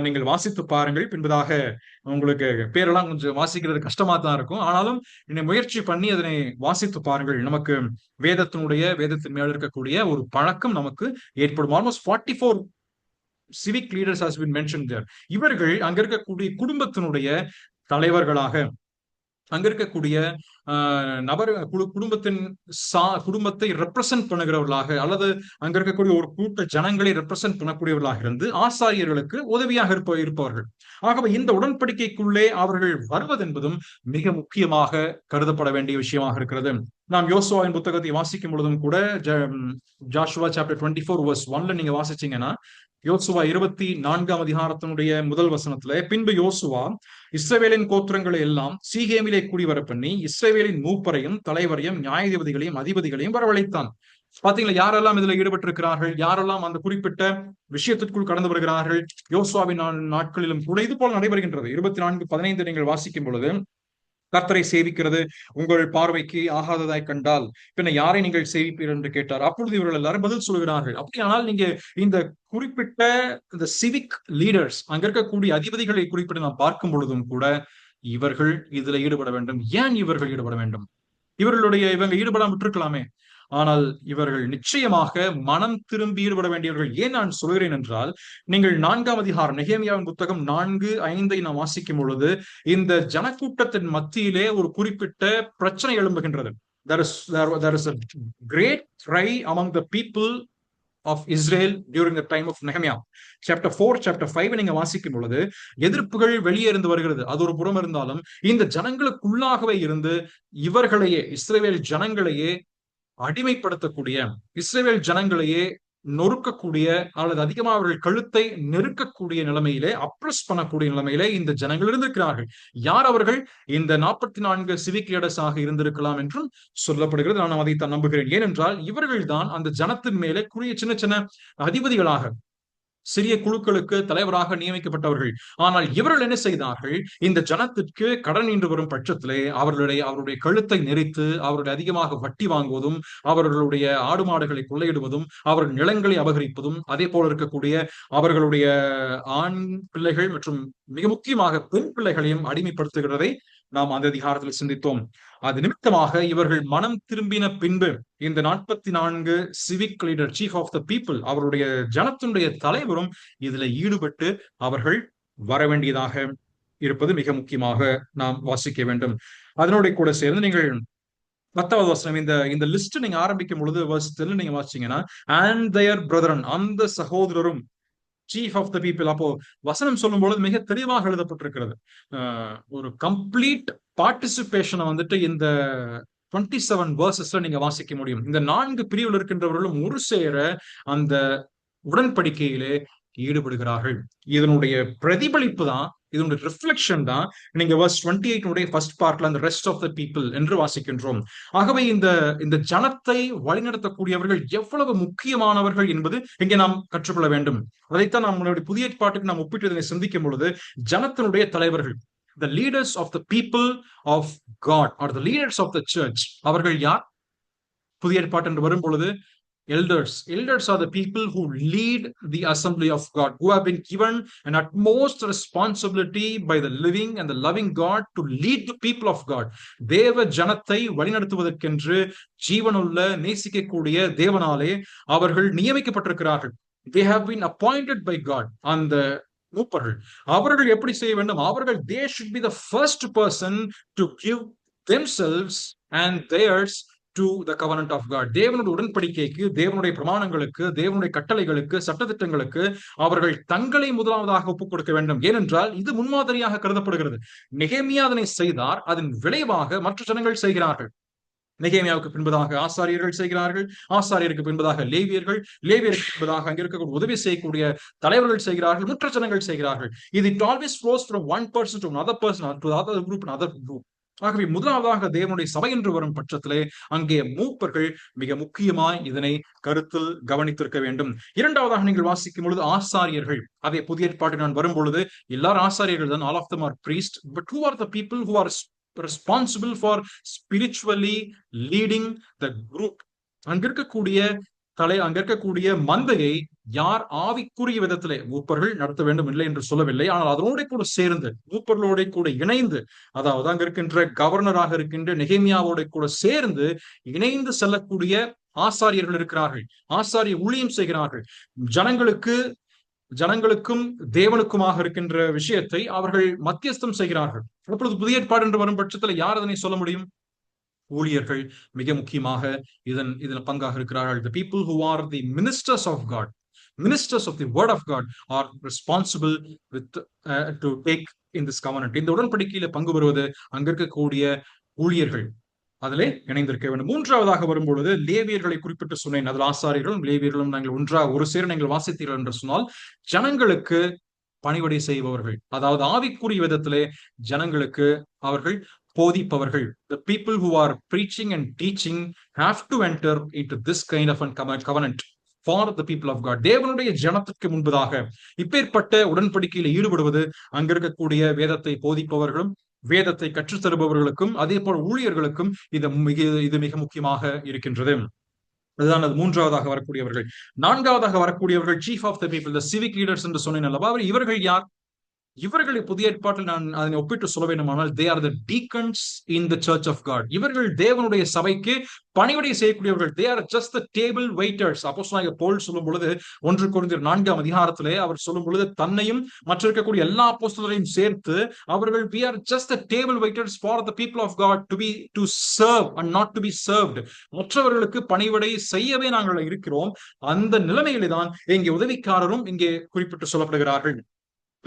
நீங்கள் வாசித்து பாருங்கள். பின்பதாக உங்களுக்கு பேரெல்லாம் கொஞ்சம் வாசிக்கிறது கஷ்டமா தான் இருக்கும். ஆனாலும் முயற்சி பண்ணி அதனை வாசித்து பாருங்கள். நமக்கு வேதத்தின் மேல் இருக்கக்கூடிய ஒரு பழக்கம் நமக்கு ஏற்படும். Almost 44 civic leaders has been mentioned there. இவர்கள் அங்க இருக்கக்கூடிய குடும்பத்தினுடைய தலைவர்களாக, அங்க இருக்கக்கூடிய குடும்பத்தை ரெப்ரசன்ட் பண்ணுகிறவர்களாக, அல்லது அங்க இருக்கக்கூடிய ஒரு கூட்ட ஜனங்களை ரெப்ரசன்ட் பண்ணக்கூடியவர்களாக இருந்து ஆசாரியர்களுக்கு உதவியாக இருப்பவர்கள். ஆகவே இந்த உடன்படிக்கைக்குள்ளே அவர்கள் வருவது என்பதும் மிக முக்கியமாக கருதப்பட வேண்டிய விஷயமாக இருக்கிறது. நாம் யோசுவாவின் புத்தகத்தை வாசிக்கும் பொழுதும் கூட ஜாஷுவா சாப்டர் 24 verse 1 நீங்க வாசிச்சீங்கன்னா, யோசுவா 24ஆம் அதிகாரத்தினுடைய முதல் வசனத்துல, பின்பு யோசுவா இஸ்ரவேலின் கோத்திரங்களை எல்லாம் சீகேமிலே கூடிவர பண்ணி இஸ்ரவேலின் மூப்பரையும் தலைவரையும் நியாயாதிபதிகளையும் அதிபதிகளையும் வரவழைத்தான். பாத்தீங்களா, யாரெல்லாம் இதுல ஈடுபட்டிருக்கிறார்கள், யாரெல்லாம் அந்த குறிப்பிட்ட விஷயத்திற்குள் கடந்து வருகிறார்கள். யோசுவாவின் நாட்களிலும் கூட இது போல நடைபெறுகின்றது. 24:15 நீங்கள் வாசிக்கும் பொழுது, கர்த்தரை சேவிக்கிறது உங்கள் பார்வைக்கு ஆகாததாய் கண்டால் பின்ன யாரை நீங்கள் சேவிப்பீர் என்று கேட்டார். அப்பொழுது இவர்கள் எல்லாரும் பதில் சொல்கிறார்கள். அப்படியானால் நீங்க இந்த குறிப்பிட்ட இந்த சிவிக் லீடர்ஸ், அங்க இருக்கக்கூடிய அதிபதிகளை குறிப்பிட்டு நாம் பார்க்கும் பொழுதும் கூட இவர்கள் இதுல ஈடுபட வேண்டும். ஏன் இவர்கள் ஈடுபட வேண்டும்? இவங்க ஈடுபடாம விட்டுருக்கலாமே. ஆனால் இவர்கள் நிச்சயமாக மனம் திரும்பி ஈடுபட வேண்டியவர்கள். ஏன் நான் சொல்கிறேன் என்றால், நீங்கள் 4ஆம் அதிகாரம் நெகேமியாவின் புத்தகம் 4:5 நாம் வாசிக்கும் பொழுது இந்த ஜனக்கூட்டத்தின் மத்தியிலே ஒரு குறிப்பிட்ட பிரச்சனை எழும்புகின்றது. There is a great cry among the people of Israel during the time of Nehemiah. Chapter 4, chapter 5 நீங்க வாசிக்கும் பொழுது எதிர்ப்புகள் வெளியே இருந்து வருகிறது. அது ஒரு புறம் இருந்தாலும் இந்த ஜனங்களுக்குள்ளாகவே இருந்து இவர்களையே, இஸ்ரவேல் ஜனங்களையே அடிமைப்படுத்தக்கூடிய, இஸ்ரவேல் ஜனங்களையே நொறுக்கக்கூடிய, அல்லது அதிகமாக அவர்கள் கழுத்தை நெருக்கக்கூடிய நிலைமையிலே, அப்ரஸ் பண்ணக்கூடிய நிலைமையிலே இந்த ஜனங்கள் இருந்திருக்கிறார்கள். யார் அவர்கள்? இந்த 44 சிவிக் லீடர்ஸ் ஆக இருந்திருக்கலாம் என்றும் சொல்லப்படுகிறது. நான் அதைத்தான் நம்புகிறேன். ஏனென்றால் இவர்கள் தான் அந்த ஜனத்தின் மேலே சின்ன சின்ன அதிபதிகளாக, சிறிய குழுக்களுக்கு தலைவராக நியமிக்கப்பட்டவர்கள். ஆனால் இவர்கள் என்ன செய்தார்கள்? இந்த ஜனத்திற்கு கடன் நின்று வரும் பட்சத்திலே அவருடைய கழுத்தை நெரித்து, அவருடைய அதிகமாக வட்டி வாங்குவதும், அவர்களுடைய ஆடு மாடுகளை கொள்ளையிடுவதும், அவர்கள் நிலங்களை அபகரிப்பதும், அதே போல இருக்கக்கூடிய அவர்களுடைய ஆண் பிள்ளைகள் மற்றும் மிக முக்கியமாக பெண் பிள்ளைகளையும் அடிமைப்படுத்துகிறதை நாம் அந்த அதிகாரத்தில் சிந்தித்தோம். அது நிமித்தமாக இவர்கள் மனம் திரும்பின பின்பு இந்த 44 civic leader, chief of the people, அவருடைய ஜனத்தினுடைய தலைவரும் இதுல ஈடுபட்டு அவர்கள் வர வேண்டியதாக இருப்பது மிக முக்கியமாக நாம் வாசிக்க வேண்டும். அதனோட கூட சேர்ந்து நீங்கள் 10வது வசனம், இந்த லிஸ்ட் நீங்க ஆரம்பிக்கும் பொழுது வருஷத்துல நீங்க வாசிச்சீங்கன்னா, அண்ட் their brethren, அந்த சகோதரரும் சீஃப் ஆஃப் த பீப்புள். அப்போ வசனம் சொல்லும் பொழுது மிக தெளிவாக எழுதப்பட்டிருக்கிறது. ஒரு கம்ப்ளீட் பார்ட்டிசிபேஷனை வந்துட்டு இந்த 27 வேர்சஸ்ல நீங்க வாசிக்க முடியும். இந்த 4 பிரிவில் இருக்கின்றவர்களும் ஒரு சேர அந்த உடன்படிக்கையிலே ஈடுபடுகிறார்கள். இதனுடைய பிரதிபலிப்பு தான், இதனுடைய ரிஃப்ளெக்ஷன் தான் நீங்க verse 28 ஃபர்ஸ்ட் பார்ட்ல அந்த ரெஸ்ட் ஆஃப் த பீப்புள் என்று வாசிக்கின்றோம். ஆகவே இந்த ஜனத்தை வழிநடத்தக்கூடியவர்கள் எவ்வளவு முக்கியமானவர்கள் என்பது இங்கே நாம் கற்றுக்கொள்ள வேண்டும். அதைத்தான் நம்மளுடைய புதிய ஏற்பாட்டுக்கு நாம் ஒப்பிட்டு இதனை சிந்திக்கும் பொழுது, ஜனத்தினுடைய தலைவர்கள், the leaders of the people of God or the leaders of the church, அவர்கள் யார்? புதிய ஏற்பாட்டு என்று வரும் பொழுது elders are the people who lead the assembly of God, who have been given an utmost responsibility by the living and the loving God to lead the people of God. தேவ ஜனத்தை வழிநடத்துவதற்கென்று ஜீவனுள்ள நேசிக்கக்கூடிய தேவனாலே அவர்கள் நியமிக்கப்பட்டிருக்கிறார்கள். They have been appointed by God. அந்த மூப்பர்கள் அவர்கள் எப்படி செய்ய வேண்டும்? அவர்கள் they should be the first person to give themselves and theirs to the covenant of God. தேவனுடைய உடன்படிக்கைக்கு, தேவனுடைய பிரமாணங்களுக்கு, தேவனுடைய கட்டளைகளுக்கு, சட்டத்திட்டங்களுக்கு அவர்கள் தங்களை முதலாவதாக ஒப்புக் கொடுக்க வேண்டும். ஏனென்றால் இது முன்மாதிரியாக கருதப்படுகிறது. நெகேமியா அதனை செய்தார், அதன் விளைவாக மற்ற ஜனங்கள் செய்கிறார்கள். நெகேமியாவுக்கு பின்பதாக ஆசாரியர்கள் செய்கிறார்கள், ஆசாரியருக்கு பின்பதாக லேவியர்கள், லேவியருக்கு பின்பதாக அங்க இருக்கக்கூடிய உதவி செய்யக்கூடிய தலைவர்கள் செய்கிறார்கள், மற்ற ஜனங்கள் செய்கிறார்கள். இது it always flows from one person to another person to the other group and other group. ஆகவே முதலாவதாக தேவனுடைய சபை என்று வரும் பட்சத்திலே அங்கே மூப்பர்கள் மிக முக்கியமாய் இதனை கருத்தில் கவனித்திருக்க வேண்டும். இரண்டாவதாக நீங்கள் வாசிக்கும் பொழுது ஆசாரியர்கள். அதே புதிய ஏற்பாட்டில் நான் வரும் பொழுது எல்லாரும் ஆசாரியர்கள் தான், all of them are priests, but who are the people who are responsible for spiritually leading the group? அங்க இருக்கக்கூடிய மந்தையை யார் ஆவிக்குரிய விதத்திலே மூப்பர்கள் நடத்த வேண்டும் இல்லை என்று சொல்லவில்லை. ஆனால் அதனோட கூட சேர்ந்து, மூப்பர்களோட கூட இணைந்து, அதாவது அங்க இருக்கின்ற கவர்னராக இருக்கின்ற நெகேமியாவோட கூட சேர்ந்து இணைந்து செல்லக்கூடிய ஆசாரியர்கள் இருக்கிறார்கள். ஆசாரிய ஊழியம் செய்கிறார்கள். ஜனங்களுக்கும் தேவனுக்குமாக இருக்கின்ற விஷயத்தை அவர்கள் மத்தியஸ்தம் செய்கிறார்கள். அப்பொழுது புதிய ஏற்பாடு என்று வரும் பட்சத்தில் யார் அதனை சொல்ல முடியும்? ஊழியர்கள் மிக முக்கியமாக இதன் பங்காக இருக்கிறார்கள். The people who are the ministers of God, ministers of the word of God are responsible to take in this covenant. இந்த உடன்படிக்கையில பங்கு பெறுவது அங்க இருக்கக்கூடிய ஊழியர்கள் அதிலே இணைந்திருக்க வேண்டும். மூன்றாவதாக வரும்பொழுது லேவியர்களை குறிப்பிட்டு சொன்னேன். அதில் ஆசாரியர்களும் லேவியர்களும் நாங்கள் ஒரு சேர நீங்கள் வாசித்தீர்கள் என்று சொன்னால் ஜனங்களுக்கு பணிவிடை செய்பவர்கள், அதாவது ஆவிக்குரிய விதத்திலே ஜனங்களுக்கு அவர்கள் போதிப்பவர்கள். The people who are preaching and teaching have to enter into this kind of a covenant for the people of God. தேவனுடைய ஜனத்திற்கு முன்பதாக இப்பேற்பட்ட உடன்படிக்கையில் ஈடுபடுவது அங்க இருக்கக்கூடிய வேதத்தை போதிப்பவர்களும் வேதத்தை கற்றுத்தருபவர்களுக்கும் அதே போல் ஊழியர்களுக்கும் இது மிக முக்கியமாக இருக்கின்றது. அதுதான் அது மூன்றாவதாக வரக்கூடியவர்கள். நான்காவதாக வரக்கூடியவர்கள் chief of the people, the civic leaders என்று சொன்னேன் அல்லவா. இவர்கள் யார்? இவர்களை புதிய ஏற்பாட்டில் நான் அதனை ஒப்பிட்டு சொல்ல வேண்டுமானால் they are the deacons in the church of God. இவர்கள் தேவனுடைய சபைக்கு பணிவிடை செய்யக்கூடியவர்கள். they are just the table waiters. அப்போஸ்தலனாகிய பவுல் சொல்லும் பொழுது 1 கொரிந்தியர் 4ஆம் அதிகாரத்திலே அவர் சொல்லும் பொழுது தன்னையும் மற்ற இருக்கக்கூடிய எல்லா அப்போஸ்தலரையும் சேர்த்து அவர்கள் we are just the table waiters for the people of God to serve and not to be served. மற்றவர்களுக்கு பணிவிடை செய்யவே நாங்கள் இருக்கிறோம். அந்த நிலைமையிலே தான் இங்கே உதவிக்காரரும் இங்கே குறிப்பிட்டு சொல்லப்படுகிறார்கள்.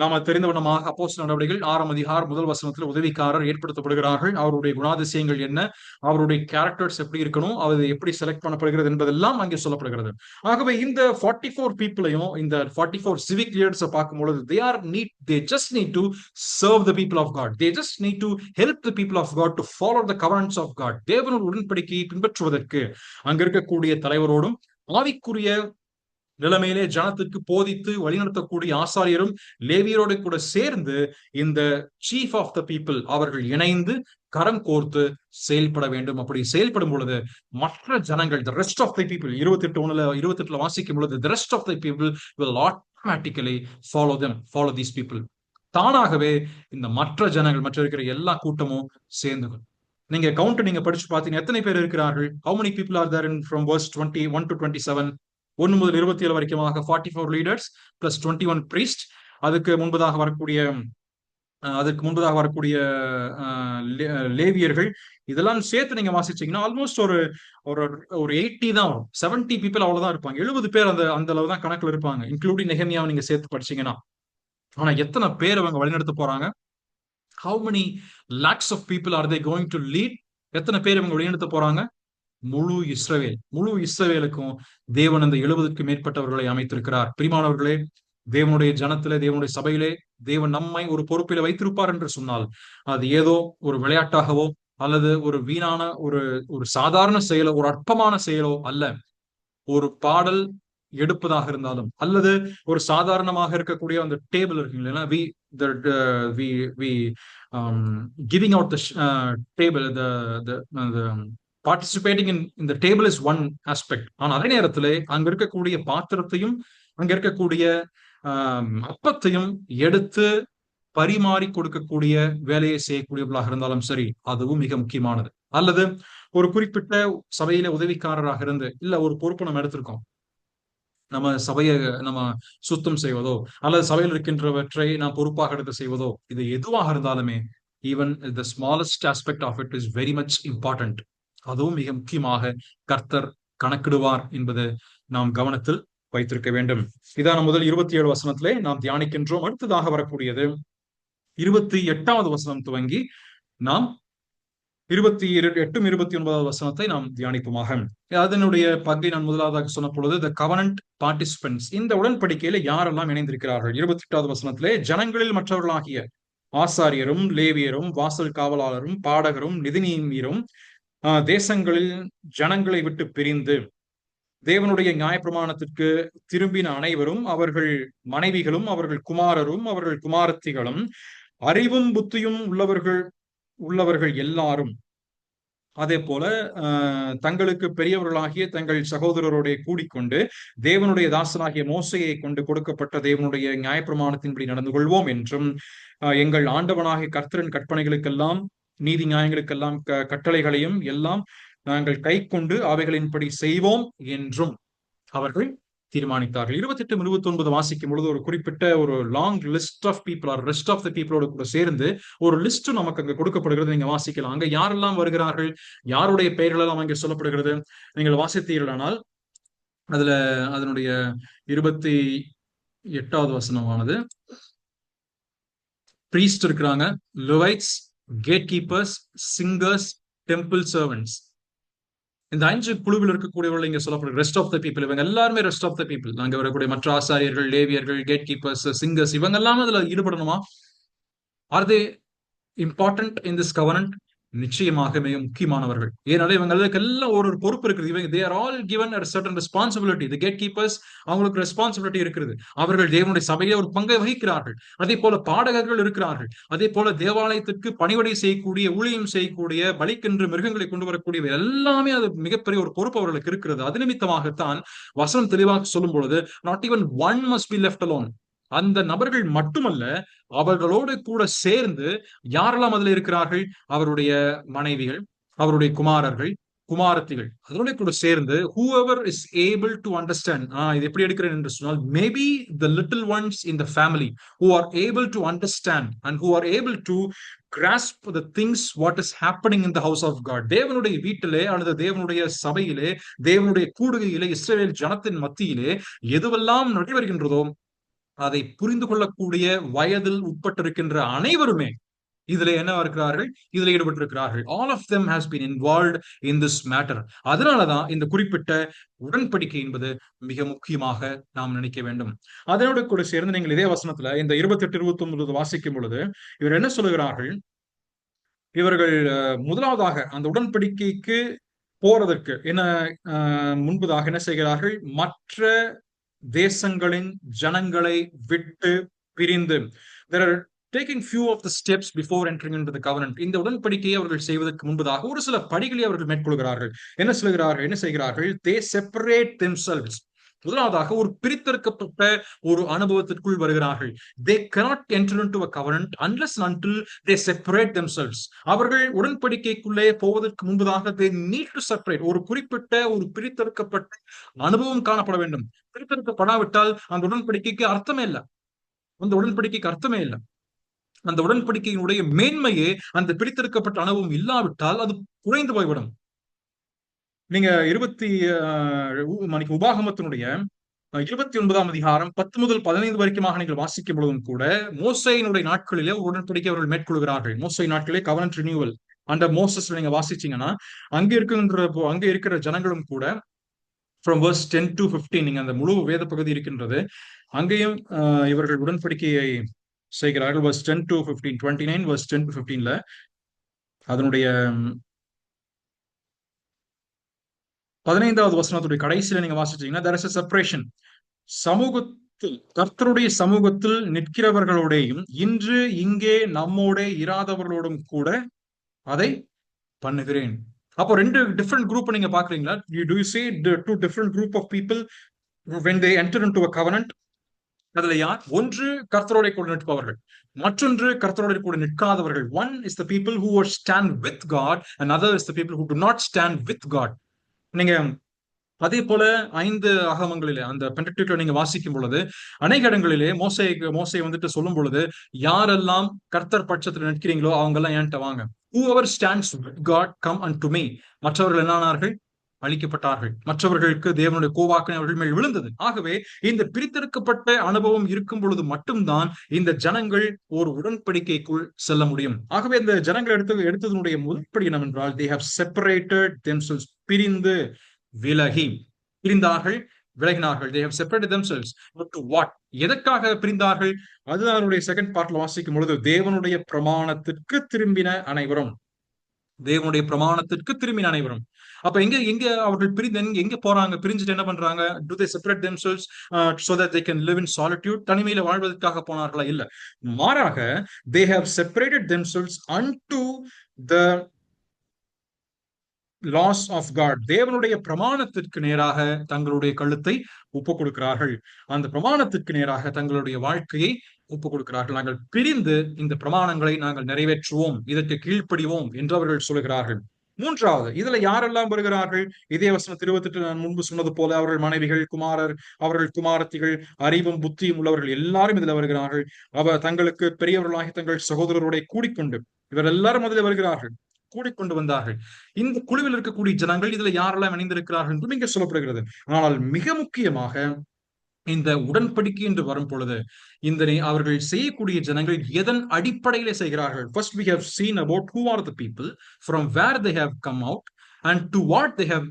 நாம தெரிந்தவனமாக அப்போஸ்தலர் நடவடிக்கைகள் 6ஆம் அதிகாரம் 1 வசனத்தில் உதவிக்காரர் ஏற்படுத்தப்படுகிறார்கள். அவருடைய குணாதிசயங்கள் என்ன, அவருடைய கேரக்டர்ஸ் எப்படி இருக்கணும், அது எப்படி செலக்ட் பண்ணப்படுகிறது என்பதெல்லாம் அங்கே சொல்லப்படுகிறது. ஆகவே இந்த 44 பீப்புளையும், இந்த 44 சிவிக் லீடர்ஸ் பார்க்கும்பொழுது they just need to serve the people of God. They just need to help the people of God to follow the covenants of God. தேவனுடைய உடன்படிக்கையை பின்பற்றுவதற்கு அங்க இருக்கக்கூடிய தலைவரோடும் ஆவிக்குரிய நிலைமையிலே ஜனத்திற்கு போதித்து வழிநடத்தக்கூடிய ஆசாரியரும் லேவியரோடு கூட சேர்ந்து இந்த சீஃப் ஆஃப் த பீப்புள் அவர்கள் இணைந்து கரம் கோர்த்து செயல்பட வேண்டும். அப்படி செயல்படும் பொழுது மற்ற ஜனங்கள் the rest of the people 28:1 வாசிக்கும் பொழுது the rest of the people will automatically follow these people. தானாகவே இந்த மற்ற ஜனங்கள், மற்ற இருக்கிற எல்லா கூட்டமும் சேர்ந்து நீங்க கவுண்ட் நீங்க படிச்சு பார்த்தீங்க எத்தனை பேர் இருக்கிறார்கள்? How many people are there from verse 21 to 27? 1 முதல் 27 வரைக்குமாக 44 leaders plus 21 priests. அதுக்கு முன்பதாக வரக்கூடிய லேவியர்கள் இதெல்லாம் சேர்த்து நீங்க வாசிச்சீங்கன்னா ஆல்மோஸ்ட் ஒரு 80 தான் வரும். 70 people அவ்வளவுதான் இருப்பாங்க. 70 பேர் அந்த அளவு தான் கணக்குல இருப்பாங்க, இன்க்ளூடிங் நெகேமியாவை நீங்க சேர்த்து படிச்சீங்கன்னா. ஆனா எத்தனை பேர் அவங்க வழிநடத்த போறாங்க? How many lakhs of people are they going to lead? எத்தனை பேர் இவங்க வழிநடத்த போறாங்க? முழு இஸ்ரவேலுக்கும் தேவன் அந்த 70க்கு மேற்பட்டவர்களை அமைத்திருக்கிறார். பிரியமானவர்களே, தேவனுடைய ஜனத்திலே, தேவனுடைய சபையிலே தேவன் நம்மை ஒரு பொறுப்பில வைத்திருப்பார் என்று சொன்னால் அது ஏதோ ஒரு விளையாட்டாகவோ அல்லது ஒரு வீணான ஒரு சாதாரண செயலோ, ஒரு அற்பமான செயலோ அல்ல. ஒரு பாடல் எடுப்பதாக இருந்தாலும் அல்லது ஒரு சாதாரணமாக இருக்கக்கூடிய அந்த டேபிள் இருக்குங்களா, giving out the table, the participating in the table is one aspect. ஆனா அதே நேரத்திலே அங்க இருக்கக்கூடிய பாத்திரத்தையும் அங்க இருக்கக்கூடிய அப்பத்தையும் எடுத்து பரிமாறி கொடுக்கக்கூடிய வேலையை செய்யக்கூடியவர்களாக இருந்தாலும் சரி, அதுவும் மிக முக்கியமானது. அல்லது ஒரு குறிப்பிட்ட சபையில உதவிக்காரராக இருந்து இல்ல ஒரு பொறுப்பு நம்ம எடுத்திருக்கோம், நம்ம சபையை நம்ம சுத்தம் செய்வதோ அல்லது சபையில் இருக்கின்றவற்றை நாம் பொறுப்பாக எடுத்து செய்வதோ, இது எதுவாக இருந்தாலுமே even the smallest aspect of it is very much important. அதுவும் மிக முக்கியமாக கர்த்தர் கணக்கிடுவார் என்பது நாம் கவனத்தில் வைத்திருக்க வேண்டும். இதான முதல் 27 வசனத்திலே நாம் தியானிக்கின்றோம். அடுத்ததாக வரக்கூடியது 28வது வசனம் துவங்கி நாம் 28 29வது வசனத்தை நாம் தியானிப்போமாக. அதனுடைய பங்கை நான் முதலாவதாக சொன்ன பொழுது த கவனன்ட் பார்ட்டிசிபென்ட்ஸ், இந்த உடன்படிக்கையில யாரெல்லாம் இணைந்திருக்கிறார்கள். 28வது வசனத்திலே ஜனங்களில் மற்றவர்களாகிய ஆசாரியரும் லேவியரும் வாசல் காவலாளரும் பாடகரும் நிதிநீரும் தேசங்களில் ஜனங்களை விட்டு பிரிந்து தேவனுடைய நியாயப்பிரமாணத்திற்கு திரும்பின அனைவரும், அவர்கள் மனைவிகளும் அவர்கள் குமாரரும் அவர்கள் குமாரத்திகளும் அறிவும் புத்தியும் உள்ளவர்கள் எல்லாரும், அதே போல தங்களுக்கு பெரியவர்களாகிய தங்கள் சகோதரரோட கூடிக்கொண்டு தேவனுடைய தாசனாகிய மோசையை கொண்டு கொடுக்கப்பட்ட தேவனுடைய நியாயப்பிரமாணத்தின்படி நடந்து கொள்வோம் என்றும், எங்கள் ஆண்டவனாகிய கர்த்தரின் கற்பனைகளுக்கெல்லாம் நீதி நியாயங்களுக்கெல்லாம் கட்டளைகளையும் எல்லாம் நாங்கள் கை கொண்டு அவைகளின்படி செய்வோம் என்றும் அவர்கள் தீர்மானித்தார்கள். 28 29 வாசிக்கும் பொழுது ஒரு குறிப்பிட்ட ஒரு long list of people or rest of the பீப்புளோட கூட சேர்ந்து ஒரு லிஸ்ட் நமக்கு அங்க கொடுக்கப்படுகிறது. நீங்க வாசிக்கலாம். அங்க யாரெல்லாம் வருகிறார்கள், யாருடைய பெயர்கள் எல்லாம் அங்கே சொல்லப்படுகிறது நீங்கள் வாசித்தீர்களானால் அதுல அதனுடைய 28வது வசனமானது பிரீஸ்ட் இருக்கிறாங்க, Levites, gatekeepers, singers, temple servants. இந்த 5 குழுவில் இருக்கக்கூடியவர்கள் இங்க சொல்லப்படுற ரெஸ்ட் ஆஃப் த பீப்புள். இவங்க எல்லாருமே ரெஸ்ட் ஆஃப் த பீப்புள். அங்க வரக்கூடிய மற்ற ஆசாரியர்கள், லேவியர்கள், கேட் கீப்பர்ஸ், சிங்கர்ஸ், இவங்க எல்லாமே அதுல ஈடுபடணுமா? Are they important in this government? நிச்சயமாக மிக முக்கியமானவர்கள். ஏன்னால இவங்களுக்கு எல்லாம் ஒரு பொறுப்பு இருக்குது. இவங்க they are all given a certain responsibility. The gatekeepers, அவங்களுக்கு ரெஸ்பான்சிபிலிட்டி இருக்குது. அவர்கள் தேவனுடைய சபையில ஒரு பங்கை வகிக்கிறார்கள். அதே போல பாடகர்கள் இருக்கிறார்கள். அதே போல தேவாலயத்திற்கு பணிவடை செய்யக்கூடிய, ஊழியம் செய்யக்கூடிய, பலிக்கென்று மிருகங்களை கொண்டு வரக்கூடிய எல்லாமே அது மிகப்பெரிய ஒரு பொறுப்பு அவர்களுக்கு இருக்கிறது. அது நிமித்தமாகத்தான் வசனம் தெளிவாக சொல்லும் பொழுது not even one must be left alone. அந்த நபர்கள் மட்டுமல்ல, அவர்களோடு கூட சேர்ந்து யாரெல்லாம் அதில் இருக்கிறார்கள், அவருடைய மனைவிகள், அவருடைய குமாரர்கள், குமாரத்திகள், அதனுடைய கூட சேர்ந்து whoever is able to understand, இது எப்படி எடுக்கிறேன் என்று சொன்னால், maybe the little ones in the family who are able to understand and who are able to grasp the things what is happening in the house of God. தேவனுடைய வீட்டிலே அல்லது தேவனுடைய சபையிலே, தேவனுடைய கூடுகையிலே, இஸ்ரவேல் ஜனத்தின் மத்தியிலே எதுவெல்லாம் நடைபெறுகின்றதோ அதை புரிந்து கொள்ளக்கூடிய வயதில் உட்பட்டிருக்கின்ற அனைவருமே இதுல என்ன இருக்கிறார்கள், இதுல ஈடுபட்டிருக்கிறார்கள். All of them has been involved in this matter. அதனாலதான் இந்த குறிப்பிட்ட உடன்படிக்கை என்பது மிக முக்கியமாக நாம் நினைக்க வேண்டும். அதனோடு கூட சேர்ந்து நீங்கள் இதே வசனத்துல இந்த 28 29 வாசிக்கும் பொழுது இவர் என்ன சொல்லுகிறார்கள், இவர்கள் முதலாவதாக அந்த உடன்படிக்கைக்கு போறதற்கு என்ன முன்பதாக என்ன செய்கிறார்கள், மற்ற தேசங்களின் ஜனங்களை விட்டு பிரிந்து there are taking few of the steps before entering into the covenant. இந்த உடன்படிக்கையை அவர்கள் செய்வதற்கு முன்பதாக ஒரு சில படிகளை அவர்கள் மேற்கொள்கிறார்கள். என்ன செய்கிறார்கள், they separate themselves. முதலாவதாக ஒரு பிரித்தெடுக்கப்பட்ட ஒரு அனுபவத்திற்குள் வருகிறார்கள். they cannot enter into a covenant unless and until they separate themselves. அவர்கள் உடன்படிக்கைக்குள்ளே போவதற்கு முன்பதாக they need to separate. ஒரு குறிப்பிட்ட ஒரு பிரித்தெடுக்கப்பட்ட அனுபவம் காணப்பட வேண்டும். பிரித்தெடுக்கப்படாவிட்டால் அந்த உடன்படிக்கைக்கு அர்த்தமே இல்லை. அந்த உடன்படிக்கைக்கு அர்த்தமே இல்லை. அந்த உடன்படிக்கையினுடைய மேன்மையே அந்த பிரித்தெடுக்கப்பட்ட அனுபவம் இல்லாவிட்டால் அது குறைந்து போய்விடும். நீங்க உபாகமத்தினுடைய 29ஆம் அதிகாரம் 10 முதல் 15 வரைக்குமாக நீங்கள் வாசிக்கும் பொழுதும் கூட மோசையினுடைய நாட்களிலே உடன்படிக்கை அவர்கள் மேற்கொள்கிறார்கள். மோசை நாட்களே கவர்னன்ட் ரினியூவல் அந்த மோசஸ் நீங்க வாசிச்சீங்கன்னா அங்க இருக்கிற ஜனங்களும் கூட from verse 10 to 15 நீங்க அந்த முழு வேத பகுதி இருக்கின்றது. அங்கேயும் இவர்கள் உடன்படிக்கையை செய்கிறார்கள். verse 10 to 15, 29 verse 10 to 15ல அதனுடைய 15வது வசனத்துடைய கடைசியில நீங்க வாசிச்சீங்கன்னா there is a separation. சமூகத்தில், கர்த்தருடைய சமூகத்தில் நிற்கிறவர்களோடையும் இன்று இங்கே நம்மோட இராதவர்களோடும் கூட அதை பண்ணுகிறேன். அப்போ 2 டிஃபரெண்ட் குரூப் நீங்க பாக்குறீங்களா? do you see the 2 different group of people when they enter into a covenant? அதுல யார்? ஒன்று கர்த்தரோட கூட நிற்பவர்கள், மற்றொன்று கர்த்தரோட கூட நிற்காதவர்கள். one is the people who stand with God and other is the people who do not stand with God. நீங்க அதே போல 5 ஆகமங்களிலே அந்த பென்டெக்யூக்ல நீங்க வாசிக்கும் பொழுது அநேக இடங்களிலே மோசே வந்துட்டு சொல்லும் பொழுது, யாரெல்லாம் கர்த்தர் பட்சத்தில் நிற்கிறீங்களோ அவங்க எல்லாம் என்கிட்ட வாங்க. whoever stands with God come unto me. மற்றவர்கள் என்னானார்கள்? அழிக்கப்பட்டார்கள். மற்றவர்களுக்கு தேவனுடைய கோவாக்கனை அவர்கள் மேல் விழுந்தது. ஆகவே இந்த பிரித்தெடுக்கப்பட்ட அனுபவம் இருக்கும் பொழுது மட்டும்தான் இந்த ஜனங்கள் ஒரு உடன்படிக்கைக்குள் செல்ல முடியும். ஆகவே இந்த ஜனங்கள் எடுத்ததனுடைய முதற்படி என்னவென்றால், they have separated themselves, பிரிந்து விலகி பிரிந்தார்கள், விலகினார்கள். they have separated themselves. But to what? எதற்காக பிரிந்தார்கள்? அது அவருடைய செகண்ட் பார்ட்ல வாசிக்கும் பொழுது, தேவனுடைய பிரமாணத்திற்கு திரும்பின அனைவரும், தேவனுடைய பிரமாணத்திற்கு திரும்பின அனைவரும். அப்ப எங்க எங்க அவர்கள் பிரிந்து எங்க போறாங்க? பிரிஞ்சுட்டு என்ன பண்றாங்க? do they separate themselves so that they can live in solitude? தனிமையில வாழ்வதற்காக போனார்களா? இல்ல, மாறாக they have separated themselves unto the laws of God. தேவனுடைய பிரமாணத்திற்கு நேராக தங்களுடைய கழுத்தை ஒப்பு கொடுக்கிறார்கள். அந்த பிரமாணத்திற்கு நேராக தங்களுடைய வாழ்க்கையை ஒப்பு கொடுக்கிறார்கள். நாங்கள் பிரிந்து இந்த பிரமாணங்களை நாங்கள் நிறைவேற்றுவோம், இதற்கு கீழ்ப்படிவோம் என்று அவர்கள் சொல்லுகிறார்கள். மூன்றாவது, இதுல யாரெல்லாம் வருகிறார்கள்? இதே வசனம் 28 நான் முன்பு சொன்னது போல, அவர்கள் மனைவிகள், குமாரர், அவர்கள் குமாரத்திகள், அறிவும் புத்தியும் உள்ளவர்கள் எல்லாரும் இதுல வருகிறார்கள். அவர் தங்களுக்கு பெரியவர்களாகி தங்கள் சகோதரருடைய கூடிக்கொண்டு, இவர் எல்லாரும் அதில் வருகிறார்கள், கூடிக்கொண்டு வந்தார்கள். இந்த குழுவில் இருக்கக்கூடிய ஜனங்கள் இதுல யாரெல்லாம் இணைந்திருக்கிறார்கள் என்றும் இங்கே சொல்லப்படுகிறது. ஆனால் மிக முக்கியமாக இந்த உடன்படிக்கை என்று வரும் பொழுது இந்த அவர்கள் செய்யக்கூடிய ஜனங்கள் எதன் அடிப்படையிலே செய்கிறார்கள்? First we have seen about who are the people, from where they have come out, and to what they have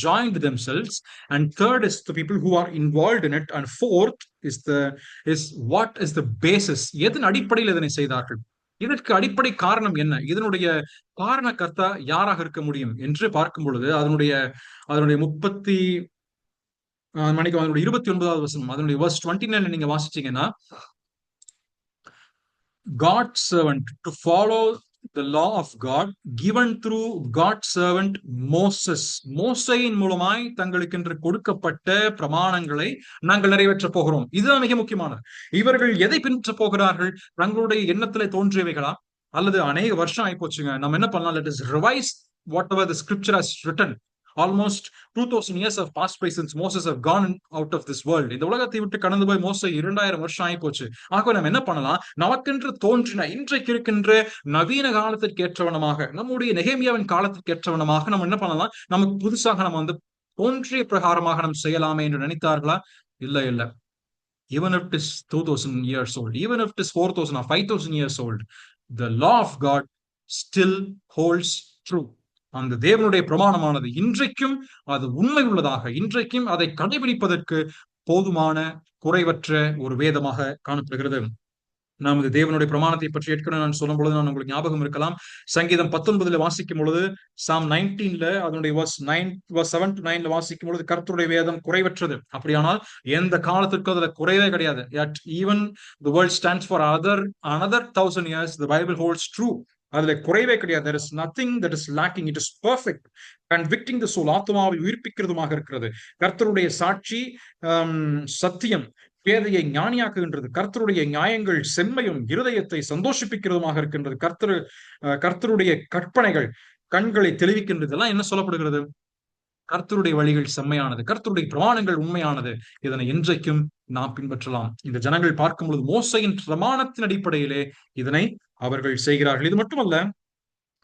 joined themselves, and third is the people who are involved in it, and fourth is what is the basis. எதன் அடிப்படையில் இதனை செய்தார்கள்? இதற்கு அடிப்படை காரணம் என்ன? இதனுடைய காரணகர்த்தா யாராக இருக்க முடியும் என்று பார்க்கும் பொழுது அதனுடைய 29வது வசனம், அதனுடைய verse 29 நீங்க வாசிச்சீங்கன்னா, God's servant, to follow the law of God given through God's servant Moses. மோசேயின் மூலமாய் தங்களுக்கென்று கொடுக்கப்பட்ட பிரமாணங்களை நாங்கள் நிறைவேற்ற போகிறோம். இதுதான் மிக முக்கியமானது. இவர்கள் எதை பின்பற்ற போகிறார்கள்? தங்களுடைய எண்ணத்திலே தோன்றியவைகளா? அல்லது அநேக வருஷம் ஆகி போச்சுங்க, நம்ம என்ன பண்ணலாம்? Let us revise whatever the scripture has written. Almost 2000 years have passed by since Moses have gone out of this world. இந்த உலகத்தை விட்டு கடந்து போய் மோசே 2000 வருஷம் ஆகி போச்சு. ஆக நம்ம என்ன பண்ணலாம்? நமக்கென்று தோன்றின இன்றைக்கு இருக்கின்ற நவீன காலத்திற்கு ஏற்றவனமாக, நம்முடைய நெகேமியாவின் காலத்திற்கு ஏற்றவனமாக நம்ம என்ன பண்ணலாம்? நமக்கு புதுசாக நம்ம வந்து தோன்றிய பிரகாரமாக நம்ம செய்யலாமே என்று நினைத்தார்களா? இல்ல இல்ல. Even if it is 2000 years old, even if it is 4000 or 5000 years old, the law of God still holds true. அந்த தேவனுடைய பிரமாணமானது இன்றைக்கும் அது உண்மை உள்ளதாக, இன்றைக்கும் அதை கடைபிடிப்பதற்கு போதுமான குறைவற்ற ஒரு வேதமாக காணப்படுகிறது. நாம் இந்த தேவனுடைய பிரமாணத்தை பற்றி ஏற்கனவே நான் சொல்லும் பொழுது நான் உங்களுக்கு ஞாபகம் இருக்கலாம், சங்கீதம் 19 வாசிக்கும் பொழுது, Psalm 19 அதனுடைய verse 7 to 9 வாசிக்கும் பொழுது, கர்த்தருடைய வேதம் குறைவற்றது. அப்படியானால் எந்த காலத்திற்கும் அதுல குறைவே கிடையாது. Yet even the world stands for another 1000 years, the Bible holds true. அதுல குறைவே கிடையாது. There is nothing that is lacking. It is perfect, convicting the soul. ஆத்மாவை உயிர்ப்பிக்கிறதுமாக இருக்கிறது. கர்த்தருடைய சாட்சி சத்தியம், பேதையை ஞானியாக்குகின்றது. கர்த்தருடைய நியாயங்கள் செம்மையும் இருதயத்தை சந்தோஷிப்பிக்கிறதுமாக இருக்கின்றது. கர்த்தருடைய கற்பனைகள் கண்களை தெளிவிக்கின்றது. இதெல்லாம் என்ன சொல்லப்படுகிறது? கர்த்தருடைய வழிகள் செம்மையானது, கர்த்தருடைய பிரமாணங்கள் உண்மையானது. இதனை என்றைக்கும் நாம் பின்பற்றலாம். இந்த ஜனங்கள் பார்க்கும் பொழுது மோசையின் பிரமாணத்தின் அடிப்படையிலே இதனை அவர்கள் செய்கிறார்கள். இது மட்டுமல்ல,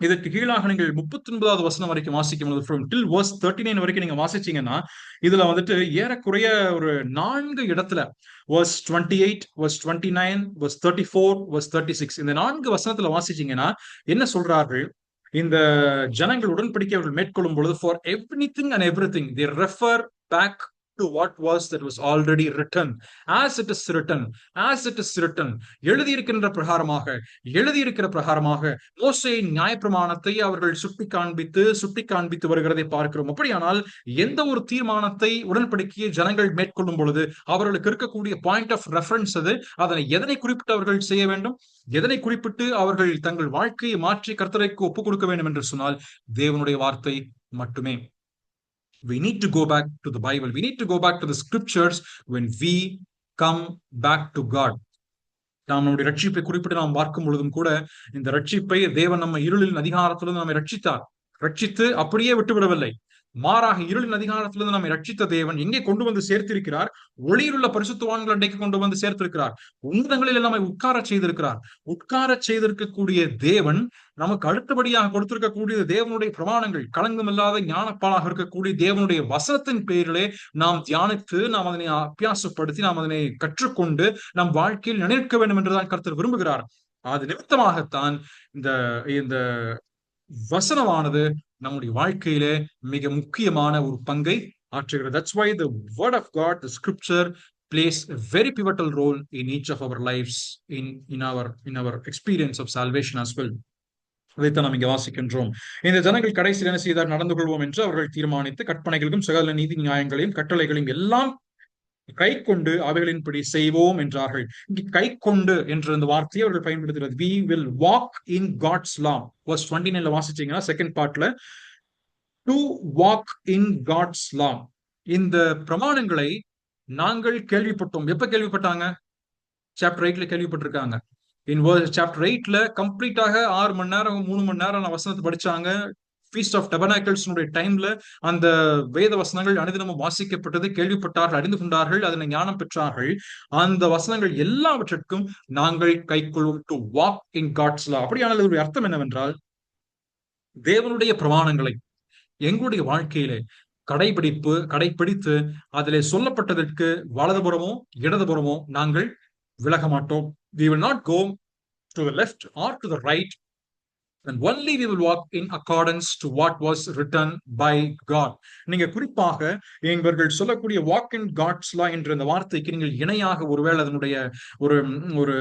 இதற்கு கீழாக நீங்கள் 39வது வசனம் வரைக்கும் வாசிக்கும் பொழுது, from till verse 39 வரைக்கும் நீங்க வாசிச்சீங்கன்னா, இதுல வந்துட்டு ஏறக்குறைய ஒரு 4 இடத்துல verse 28, verse 29, verse 34, verse 36 இந்த 4 வசனத்துல வாசிச்சீங்கன்னா என்ன சொல்றார்கள்? இந்த ஜனங்கள் உடன்படிக்கை அவர்கள் மேற்கொள்ளும் பொழுது, for everything and everything they refer back to what was already written, as it is written. எழுதியிருக்கிற பிரகாரமாக மோசேயின் நியாயப்பிரமாணத்தை அவர்கள் சுட்டி காண்பித்து வருகிறதை பார்க்கிறோம். அப்படியானால் எந்த ஒரு தீர்மானத்தை உடன்படிக்கையை ஜனங்கள் மேற்கொள்ளும் பொழுது அவர்களுக்கு இருக்கக்கூடிய பாயிண்ட் ஆஃப் ரெஃபரன்ஸ் அது. அதனை எதனை குறிப்பிட்டு அவர்கள் செய்ய வேண்டும்? எதனை குறிப்பிட்டு அவர்கள் தங்கள் வாழ்க்கையை மாற்றி கர்த்தருக்கு ஒப்புக் கொடுக்க வேண்டும் என்று சொன்னால், தேவனுடைய வார்த்தை மட்டுமே. We need to go back to the Bible. We need to go back to the scriptures when we come back to God. நம்முடைய ரட்சிப்பை குறிப்பிட்டு நாம் பார்க்கும் பொழுதும் கூட, இந்த ரட்சிப்பை தேவன் நம்ம இருளின் அதிகாரத்திலிருந்து நம்மை ரட்சித்தார். ரட்சித்து அப்படியே விட்டுவிடவில்லை. மாறாக இருளின் அதிகாரத்திலிருந்து நம்மை ரட்சித்த தேவன் எங்கே கொண்டு வந்து சேர்த்திருக்கிறார்? ஒளியிலுள்ள பரிசுத்தவான்கள் அன்றைக்கு கொண்டு வந்து சேர்த்திருக்கிறார். உன்னதங்களில் நம்மை உட்கார செய்திருக்கிறார். உட்கார செய்திருக்கக்கூடிய தேவன் நமக்கு அடுத்தபடியாக கொடுத்திருக்கக்கூடிய தேவனுடைய பிரமாணங்கள், களங்கமில்லாத ஞானப்பாலாக இருக்கக்கூடிய தேவனுடைய வசனத்தின் பேரிலே நாம் தியானித்து, நாம் அதனை அபியாசப்படுத்தி, நாம் அதனை கற்றுக்கொண்டு நம் வாழ்க்கையில் நினைக்க வேண்டும் என்றுதான் கர்த்தர் விரும்புகிறார். அது நிமித்தமாகத்தான் இந்த இந்த வசனமானது நம்முடைய வாழ்க்கையிலே மிக முக்கியமான ஒரு பங்கை ஆற்றுகிறது. That's why the word of God, the scripture, plays a very pivotal role in each of our lives, in our experience of salvation as well. அதைத்தான் நாம் இங்க வாசிக்கின்றோம். இந்த ஜனங்கள் கடைசியில் என்ன செய்தார்? நடந்து கொள்வோம் என்று அவர்கள் தீர்மானித்து கற்பனைகளும் சகல நீதி நியாயங்களையும் கட்டளைகளையும் எல்லாம் கை கொண்டு அவைகளின்படி செய்வோம் என்றார்கள். இங்கு கை கொண்டு என்ற அந்த வார்த்தையை அவர்கள் பயன்படுத்துகிறது. We will walk in God's law. verse 29 வாசிச்சீங்கன்னா செகண்ட் பார்ட்ல to walk in God's law. இந்த பிரமாணங்களை நாங்கள் கேள்விப்பட்டோம். எப்ப கேள்விப்பட்டாங்க? சாப்டர் 8ல கேள்விப்பட்டிருக்காங்க. இன் சாப்டர் 8ல கம்ப்ளீட்டாக 6 மணி நேரம் 3 மணி நேரம் வசனத்தை படிச்சாங்க. ஃபீஸ்ட் ஆஃப் டெபர்னாக்கிள்ஸ் டைம்ல அந்த வேத வசனங்கள் அனுதினமும் வாசிக்கப்பட்டது, கேள்விப்பட்டார்கள், அறிந்து கொண்டார்கள், அதனை ஞானம் பெற்றார்கள். அந்த வசனங்கள் எல்லாவற்றிற்கும் நாங்கள் கைக்கொள்வோம். டு வாக் இன் காட்ஸ் லா. அப்படியான ஒரு அர்த்தம் என்னவென்றால், தேவனுடைய பிரமாணங்களை எங்களுடைய வாழ்க்கையிலே கடைபிடித்து அதிலே சொல்லப்பட்டதற்கு வலதுபுறமோ இடதுபுறமோ நாங்கள் விலக மாட்டோம். We will not go to the left or to the right, and only we will walk in accordance to what was written by God. நீங்க குறிப்பாக இவர்கள் சொல்லக்கூடிய வாக் இன் காட்ஸ் லா என்ற இந்த வார்த்தைக்கு நீங்கள் இணையாக ஒருவேளை அதனுடைய ஒரு ஒரு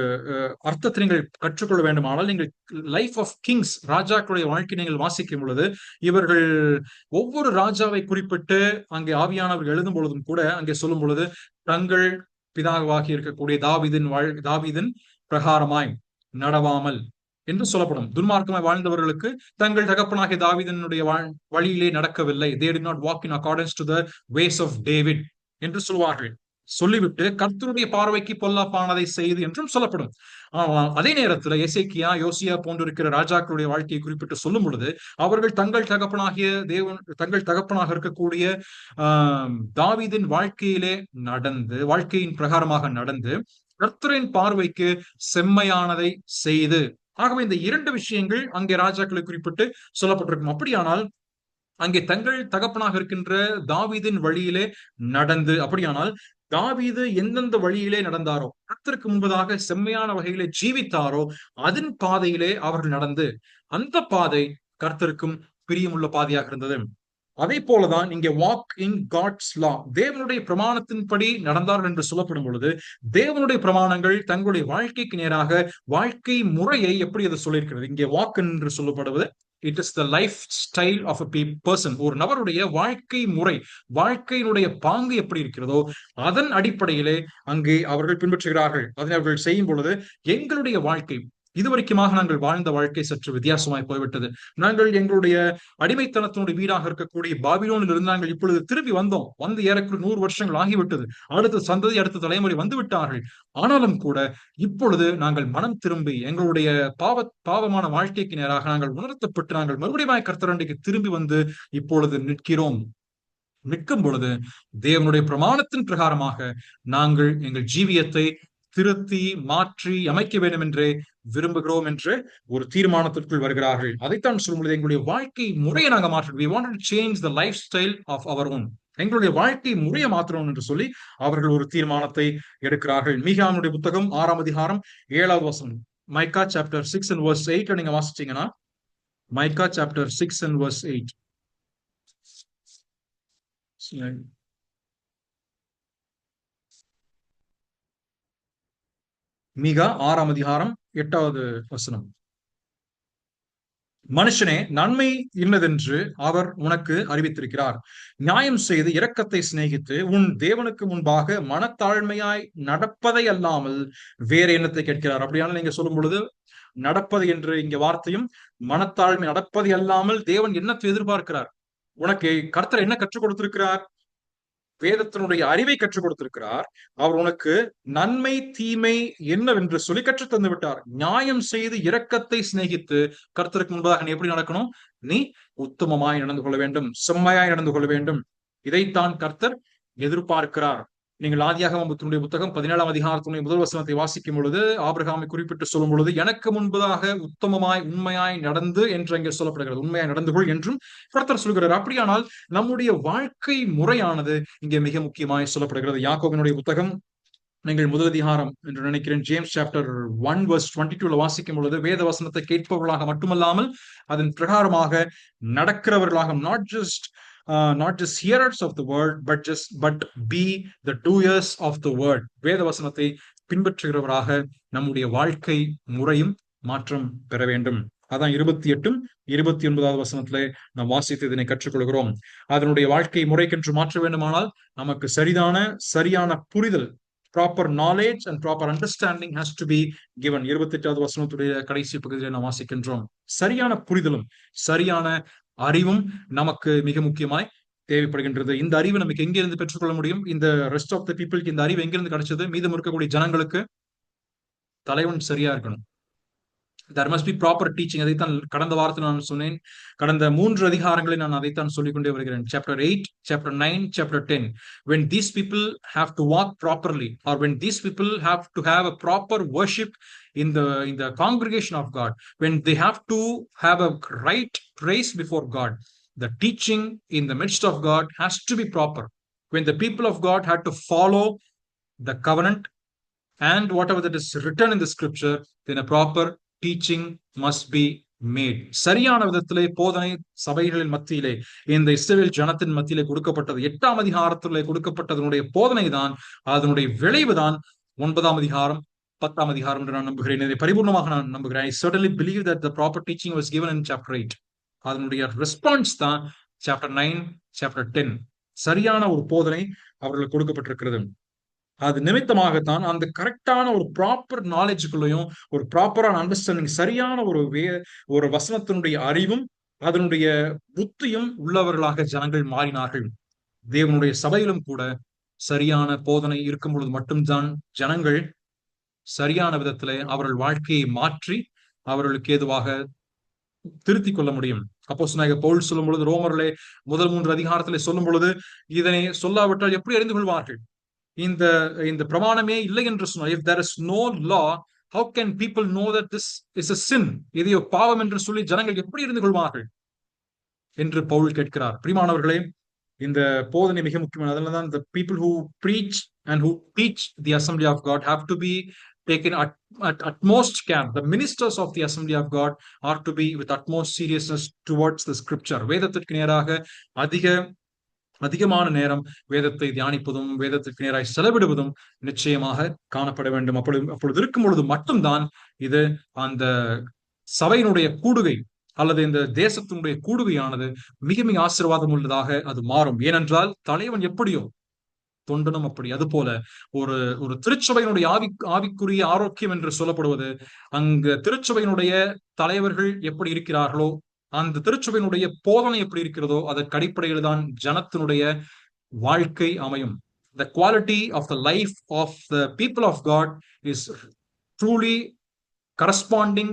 அர்த்தத்தை நீங்கள் கற்றுக்கொள்ள வேண்டுமானால், நீங்கள் லைஃப் ஆஃப் கிங்ஸ், ராஜாக்களுடைய வாழ்க்கை நீங்கள் வாசிக்கும் பொழுது, இவர்கள் ஒவ்வொரு ராஜாவை குறிப்பிட்டு அங்கே ஆவியானவர்கள் எழுதும் பொழுதும் கூட அங்கே சொல்லும் பொழுது, தங்கள் பிதாவாகி இருக்கக்கூடிய தாவீதின் பிரகாரமாய் நடவாமல் என்று சொல்லப்படும். துன்மார்க்கமாய் வாழ்ந்தவர்களுக்கு தங்கள் தகப்பனாகிய தாவீதினுடைய வழியிலே நடக்கவில்லை. They did not walk in accordance to the ways of David என்று சொல்வார்கள். சொல்லிவிட்டு கர்த்தருடைய பார்வைக்கு பொல்லாப்பானதை செய்து என்றும் சொல்லப்படும். அதே நேரத்துல எசேக்கியா, யோசியா போன்றிருக்கிற ராஜாக்களுடைய வாழ்க்கையை குறிப்பிட்டு சொல்லும் பொழுது, அவர்கள் தங்கள் தகப்பனாக இருக்கக்கூடிய தாவீதின் வாழ்க்கையின் பிரகாரமாக நடந்து கர்த்தரின் பார்வைக்கு செம்மையானதை செய்து. ஆகவே இந்த 2 விஷயங்கள் அங்கே ராஜாக்களை குறிப்பிட்டு சொல்லப்பட்டிருக்கும். அப்படியானால் அங்கே தங்கள் தகப்பனாக இருக்கின்ற தாவீதின் வழியிலே நடந்து, அப்படியானால் தாவீது எந்தெந்த வழியிலே நடந்தாரோ, கர்த்தருக்கு முன்பதாக செம்மையான வகையிலே ஜீவித்தாரோ, அதன் பாதையிலே அவர்கள் நடந்து, அந்த பாதை கர்த்தருக்கும் பிரியமுள்ள பாதையாக இருந்தது. அதே போலதான் இங்கே வாக் இன் காட்ஸ் லா, தேவனுடைய பிரமாணத்தின்படி நடந்தார்கள் என்று சொல்லப்படும் பொழுது, தேவனுடைய பிரமாணங்கள் தங்களுடைய வாழ்க்கைக்கு நேராக வாழ்க்கை முறையை எப்படி அது சொல்லியிருக்கிறது. இங்கே வாக் என்று சொல்லப்படுவது, it is the lifestyle of a person. ஒரு நபருடைய வாழ்க்கை முறை, வாழ்க்கையினுடைய பாங்கு எப்படி இருக்கிறதோ அதன் அடிப்படையிலே அங்கே அவர்கள் பின்பற்றுகிறார்கள். அதனை அவர்கள் செய்யும் பொழுது, எங்களுடைய வாழ்க்கை இதுவரைக்குமாக நாங்கள் வாழ்ந்த வாழ்க்கை சற்று வித்தியாசமாய் போய்விட்டது. நாங்கள் எங்களுடைய அடிமைத்தனத்தினுடைய வீடாக இருக்கக்கூடிய பாபிலோனில் இருந்து நாங்கள் இப்பொழுது திரும்பி வந்து ஏறக்குறைய 100 வருஷங்கள் ஆகிவிட்டது. அடுத்த சந்ததி, அடுத்த தலைமுறை வந்து விட்டார்கள். ஆனாலும் கூட இப்பொழுது நாங்கள் மனம் திரும்பி எங்களுடைய பாவமான வாழ்க்கைக்கு நேராக நாங்கள் உணர்த்தப்பட்டு நாங்கள் மறுபடியும் கர்த்தரண்டைக்கு திரும்பி வந்து இப்பொழுது நிற்கும் பொழுது, தேவனுடைய பிரமாணத்தின் பிரகாரமாக நாங்கள் எங்கள் ஜீவியத்தை திருத்தி மாற்றி அமைக்க வேண்டும் என்று விரும்புகிறோம் என்று ஒரு தீர்மானத்திற்குள் வருகிறார்கள். அதைத்தான் சொல்லும்போது, எங்களுடைய வாழ்க்கை முறையை நாங்கள் மாற்றணும். We want to change the lifestyle of our own. எங்களுடைய வாழ்க்கை முறையை மாற்றணும் என்று சொல்லி அவர்கள் ஒரு தீர்மானத்தை எடுக்கிறார்கள். மீகாவுடைய புத்தகம் 6ஆம் அதிகாரம் 7வது வசனம், மைக்கா சாப்டர் 6 and verse 8 நீங்க வாசிச்சீங்கன்னா, மைக்கா சாப்டர் 6 and verse 8. மீகா 6ஆம் அதிகாரம் 8வது வசனம். மனுஷனே, நன்மை இன்னதென்று அவர் உனக்கு அறிவித்திருக்கிறார். நியாயம் செய்து இரக்கத்தை சிநேகித்து உன் தேவனுக்கு முன்பாக மனத்தாழ்மையாய் நடப்பதை அல்லாமல் வேற எண்ணத்தை கேட்கிறார். அப்படியான நீங்க சொல்லும் பொழுது, நடப்பது என்று இங்க வார்த்தையும் மனத்தாழ்மை, நடப்பதை அல்லாமல் தேவன் என்னத்தை எதிர்பார்க்கிறார்? உனக்கு கர்த்தர் என்ன கற்றுக் கொடுத்திருக்கிறார்? வேதத்தினுடைய அறிவை கற்றுக் கொடுத்திருக்கிறார். அவர் உனக்கு நன்மை தீமை என்னவென்று சொல்லி கற்றுத் தந்து விட்டார். நியாயம் செய்து இரக்கத்தை சிநேகித்து கர்த்தருக்கு முன்பாக நீ எப்படி நடக்கணும்? நீ உத்தமமாய் நடந்து கொள்ள வேண்டும், செம்மையாய் நடந்து கொள்ள வேண்டும். இதைத்தான் கர்த்தர் எதிர்பார்க்கிறார். நீங்கள் ஆதியாகமம் புத்தகம் 17ஆம் அதிகாரத்தினுடைய முதல் வசனத்தை வாசிக்கும் பொழுது ஆபிரகாமை குறிப்பிட்டு சொல்லும் பொழுது, எனக்கு முன்பதாக உத்தமமாய் உண்மையாய் நடந்து என்று அங்கே சொல்லப்படுகிறது. உண்மையாய் நடந்து கொள் என்றும் கர்த்தர் சொல்கிறார். அப்படியானால் நம்முடைய வாழ்க்கை முறையானது இங்கே மிக முக்கியமாய் சொல்லப்படுகிறது. யாக்கோபினுடைய புத்தகம் நீங்கள் முதல் அதிகாரம் என்று நினைக்கிறேன், ஜேம்ஸ் சாப்டர் 1:22 வாசிக்கும் பொழுது, வேத வசனத்தை கேட்பவர்களாக மட்டுமல்லாமல் அதன் பிரகாரமாக நடக்கிறவர்களாக, not just hearers of the word, but be the doers of the word. வேத வசனத்தை பின்பற்றுகிறவராக நம்முடைய வாழ்க்கை முறையும் மாற்றம் பெற வேண்டும். அதான் 28 29 வசனத்திலே நாம் வாசித்து இதனை கற்றுக்கொள்கிறோம். அதனுடைய வாழ்க்கை முறைக்கென்று மாற்ற வேண்டுமானால் நமக்கு சரியான புரிதல், proper knowledge and proper understanding has to be given. 28வது வசனத்துடைய கடைசி பகுதியில் நாம் வாசிக்கின்றோம். சரியான புரிதலும் சரியான அறிவும் நமக்கு மிக முக்கியமாய் தேவைப்படுகின்றது. இந்த அறிவு நமக்கு எங்கிருந்து பெற்றுக்கொள்ள முடியும்? இந்த ரெஸ்ட் ஆஃப் த பீப்புளுக்கு இந்த அறிவு எங்கிருந்து கிடைச்சது? மீதம் இருக்கக்கூடிய ஜனங்களுக்கு தலைவன் சரியா இருக்கணும். there must be proper teaching. அதைத்தான் கடந்த வாரத்தில் நான் சொன்னேன். கடந்த 3 அதிகாரங்களில் நான் அதைத்தான் சொல்லிக் கொண்டே வருகிறேன். chapter 8, chapter 9, chapter 10. When these people have to walk properly, or when these people have to have a proper worship in the congregation of God, when they have to have a right praise before God, the teaching in the midst of God has to be proper. When the people of God had to follow the covenant and whatever that is written in the scripture, then a proper teaching must be made. சரியான விதத்திலே போதனை சபைகளின் மத்தியிலே, இந்த இஸ்ரவேல் ஜனத்தின் மத்தியிலே கொடுக்கப்பட்டது. 8ஆம் அதிகாரத்திலே கொடுக்கப்பட்டதனுடைய போதனை தான், அதனுடைய விளைவு தான் 9ஆம் அதிகாரம் 10ஆம் அதிகாரம் என்று நான் நம்புகிறேன். இதை பரிபூர்ணமாக நான் நம்புகிறேன். I certainly believe that the proper teaching was given in chapter 8. அதனுடைய ரெஸ்பான்ஸ் தான் chapter 9, chapter 10. சரியான ஒரு போதனை அவர்களுக்கு கொடுக்கப்பட்டிருக்கிறது. அது நிமித்தமாகத்தான் அந்த கரெக்டான ஒரு ப்ராப்பர் நாலேஜுக்குள்ளையும் ஒரு ப்ராப்பரான அண்டர்ஸ்டாண்டிங், சரியான ஒரு வசனத்தினுடைய அறிவும் அதனுடைய புத்தியும் உள்ளவர்களாக ஜனங்கள் மாறினார்கள். தேவனுடைய சபையிலும் கூட சரியான போதனை இருக்கும் பொழுது மட்டும்தான் ஜனங்கள் சரியான விதத்திலே அவர்கள் வாழ்க்கையை மாற்றி அவர்களுக்கு ஏதுவாக திருத்திக் கொள்ள முடியும். அப்போஸ்தலனாகிய பவுல் சொல்லும் பொழுது, ரோமரிலே முதல் 3 அதிகாரத்திலே சொல்லும் பொழுது, இதனை சொல்லாவிட்டால் எப்படி அறிந்து கொள்வார்கள்? இந்த பிரமாணமே இல்லை என்று சொன்னார். If there is no law, how can people know that this is a sin? இது பாவம் என்று சொல்லி ஜனங்கள் எப்படி அறிந்து கொள்வார்கள் என்று பவுல் கேட்கிறார். பிரியமானவர்களே, இந்த போதனை மிக முக்கியமான. அதனால்தான் the people who preach and who teach the assembly of God have to be taken at utmost care. The ministers of the assembly of God are to be with utmost seriousness towards the scripture. வேதத்திற்கு நேராக அதிகமான நேரம் வேதத்தை தியானிப்பதும் வேதத்திற்கு நேராக செலவிடுவதும் நிச்சயமாக காணப்பட வேண்டும். அப்பொழுது இருக்கும் பொழுது மட்டும்தான் இது அந்த சபையினுடைய கூடுகை அல்லது இந்த தேசத்தினுடைய கூடுகையானது மிக மிக ஆசீர்வாதம் உள்ளதாக அது மாறும். ஏனென்றால் தலைவன் எப்படியோ தொண்டனும் அப்படி. அது போல ஒரு திருச்சபையினுடைய ஆவிக்குரிய ஆரோக்கியம் என்று சொல்லப்படுவது, அங்க திருச்சபையினுடைய தலைவர்கள் எப்படி இருக்கிறார்களோ, அந்த திருச்சபையினுடைய போதனை எப்படி இருக்கிறதோ அதற்கு அடிப்படையில் தான் ஜனத்தினுடைய வாழ்க்கை அமையும். The quality of the life of the people of God is truly corresponding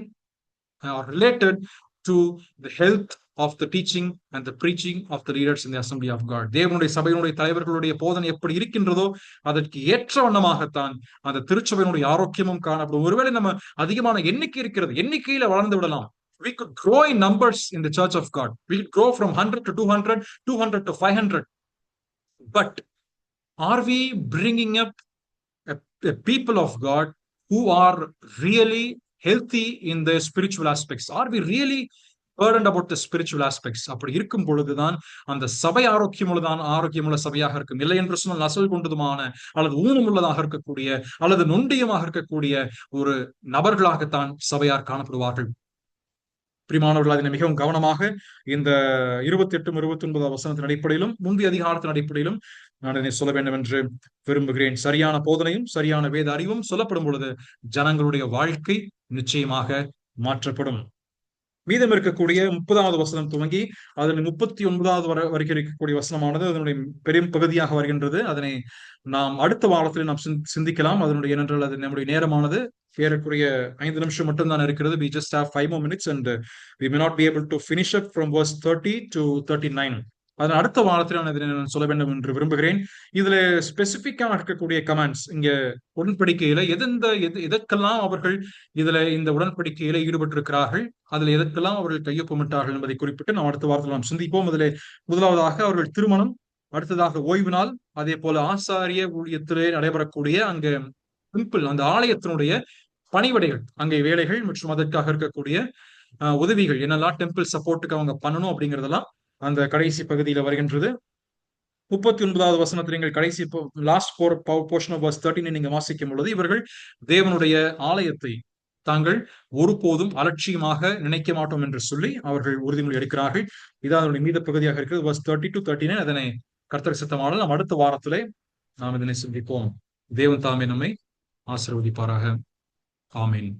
or related to the health of the teaching and the preaching of the leaders in the assembly of God. தேவனுடைய சபையினுடைய தலைவர்களுடைய போதனை எப்படி இருக்கின்றதோ அதற்கு ஏற்ற வண்ணமாகத்தான் அந்த திருச்சபையினுடைய ஆரோக்கியமும் காணப்படும். ஒருவேளை நம்ம அதிகமான எண்ணிக்கை இருக்கிறது, எண்ணிக்கையில வளர்ந்து விடலாம். We could grow in numbers in the church of God. We could grow from 100 to 200, 200 to 500. But are we bringing up a people of God who are really healthy in the spiritual aspects? Are we really burdened about the spiritual aspects? அப்படி இருக்கும் பொழுதுதான் அந்த சபை ஆரோக்கியமுள்ள சபையாக இருக்கும். இல்லை என்று சொன்னால் நசல் கொண்டதுமான அல்லது ஊனமுள்ளதாக இருக்கக்கூடிய அல்லது நொண்டியமாக இருக்கக்கூடிய ஒரு நபர்களாகத்தான் சபையார் காணப்படுவார்கள். பிரியமானவர்கள், அதனை மிகவும் கவனமாக இந்த 28 29 வசனத்தின் அடிப்படையிலும் முந்தைய அதிகாரத்தின் அடிப்படையிலும் நான் இதனை சொல்ல வேண்டும் என்று விரும்புகிறேன். சரியான போதனையும் சரியான வேத அறிவும் சொல்லப்படும் பொழுது ஜனங்களுடைய வாழ்க்கை நிச்சயமாக மாற்றப்படும். மீதம் இருக்கக்கூடிய 30வது வசனம் துவங்கி அதில் 39வது வரைக்கும் இருக்கக்கூடிய வசனமானது அதனுடைய பெரும் பகுதியாக வருகின்றது. அதனை நாம் அடுத்த வாரத்தில் நாம் சிந்திக்கலாம். அதனுடைய ஏனென்றால் அது நம்முடைய நேரமானது ஏறக்குறைய 5 நிமிஷம் மட்டும்தான் இருக்கிறது. We just have 5 more minutes and we may not be able to finish up from verse 30 to 39. அதன் அடுத்த வாரத்தில் நான் இதனை நான் சொல்ல வேண்டும் என்று விரும்புகிறேன். இதுல ஸ்பெசிபிக்கா இருக்கக்கூடிய கமெண்ட்ஸ் இங்க உடன்படிக்கையில எதற்கெல்லாம் அவர்கள் இந்த உடன்படிக்கையில ஈடுபட்டிருக்கிறார்கள், அதுல எதற்கெல்லாம் அவர்கள் கையொப்பமிட்டார்கள் என்பதை குறிப்பிட்டு நாம் அடுத்த வாரத்தில் நாம் சிந்திப்போம். அதிலே முதலாவதாக அவர்கள் திருமணம், அடுத்ததாக ஓய்வு நாள், அதே போல ஆசாரிய ஊழியத்திலே நடைபெறக்கூடிய அங்க டெம்பிள், அந்த ஆலயத்தினுடைய பணிவிடைகள், அங்கே வேலைகள் மற்றும் அதற்காக இருக்கக்கூடிய உதவிகள் என்னெல்லாம் டெம்பிள் சப்போர்ட்டுக்கு அவங்க பண்ணணும் அப்படிங்கறதெல்லாம் அந்த கடைசி பகுதியில வருகின்றது. 39வது வசனத்தில் நீங்கள் கடைசி லாஸ்ட் போர்ஷன் ஆஃப் வர்ஸ் 13 நீங்க வாசிக்கும் பொழுது இவர்கள் தேவனுடைய ஆலயத்தை தாங்கள் ஒருபோதும் அலட்சியமாக நினைக்க மாட்டோம் என்று சொல்லி அவர்கள் உறுதிமொழி எடுக்கிறார்கள். இதான் அதனுடைய மீத பகுதியாக இருக்கிறது. வர்ஸ் 30 to 39 அதனை கர்த்தர் சித்தமானால் நாம் அடுத்த வாரத்திலே நாம் இதனை சிந்திப்போம். தேவன் தாமே நம்மை ஆசீர்வதிப்பாராக. ஆமீன்.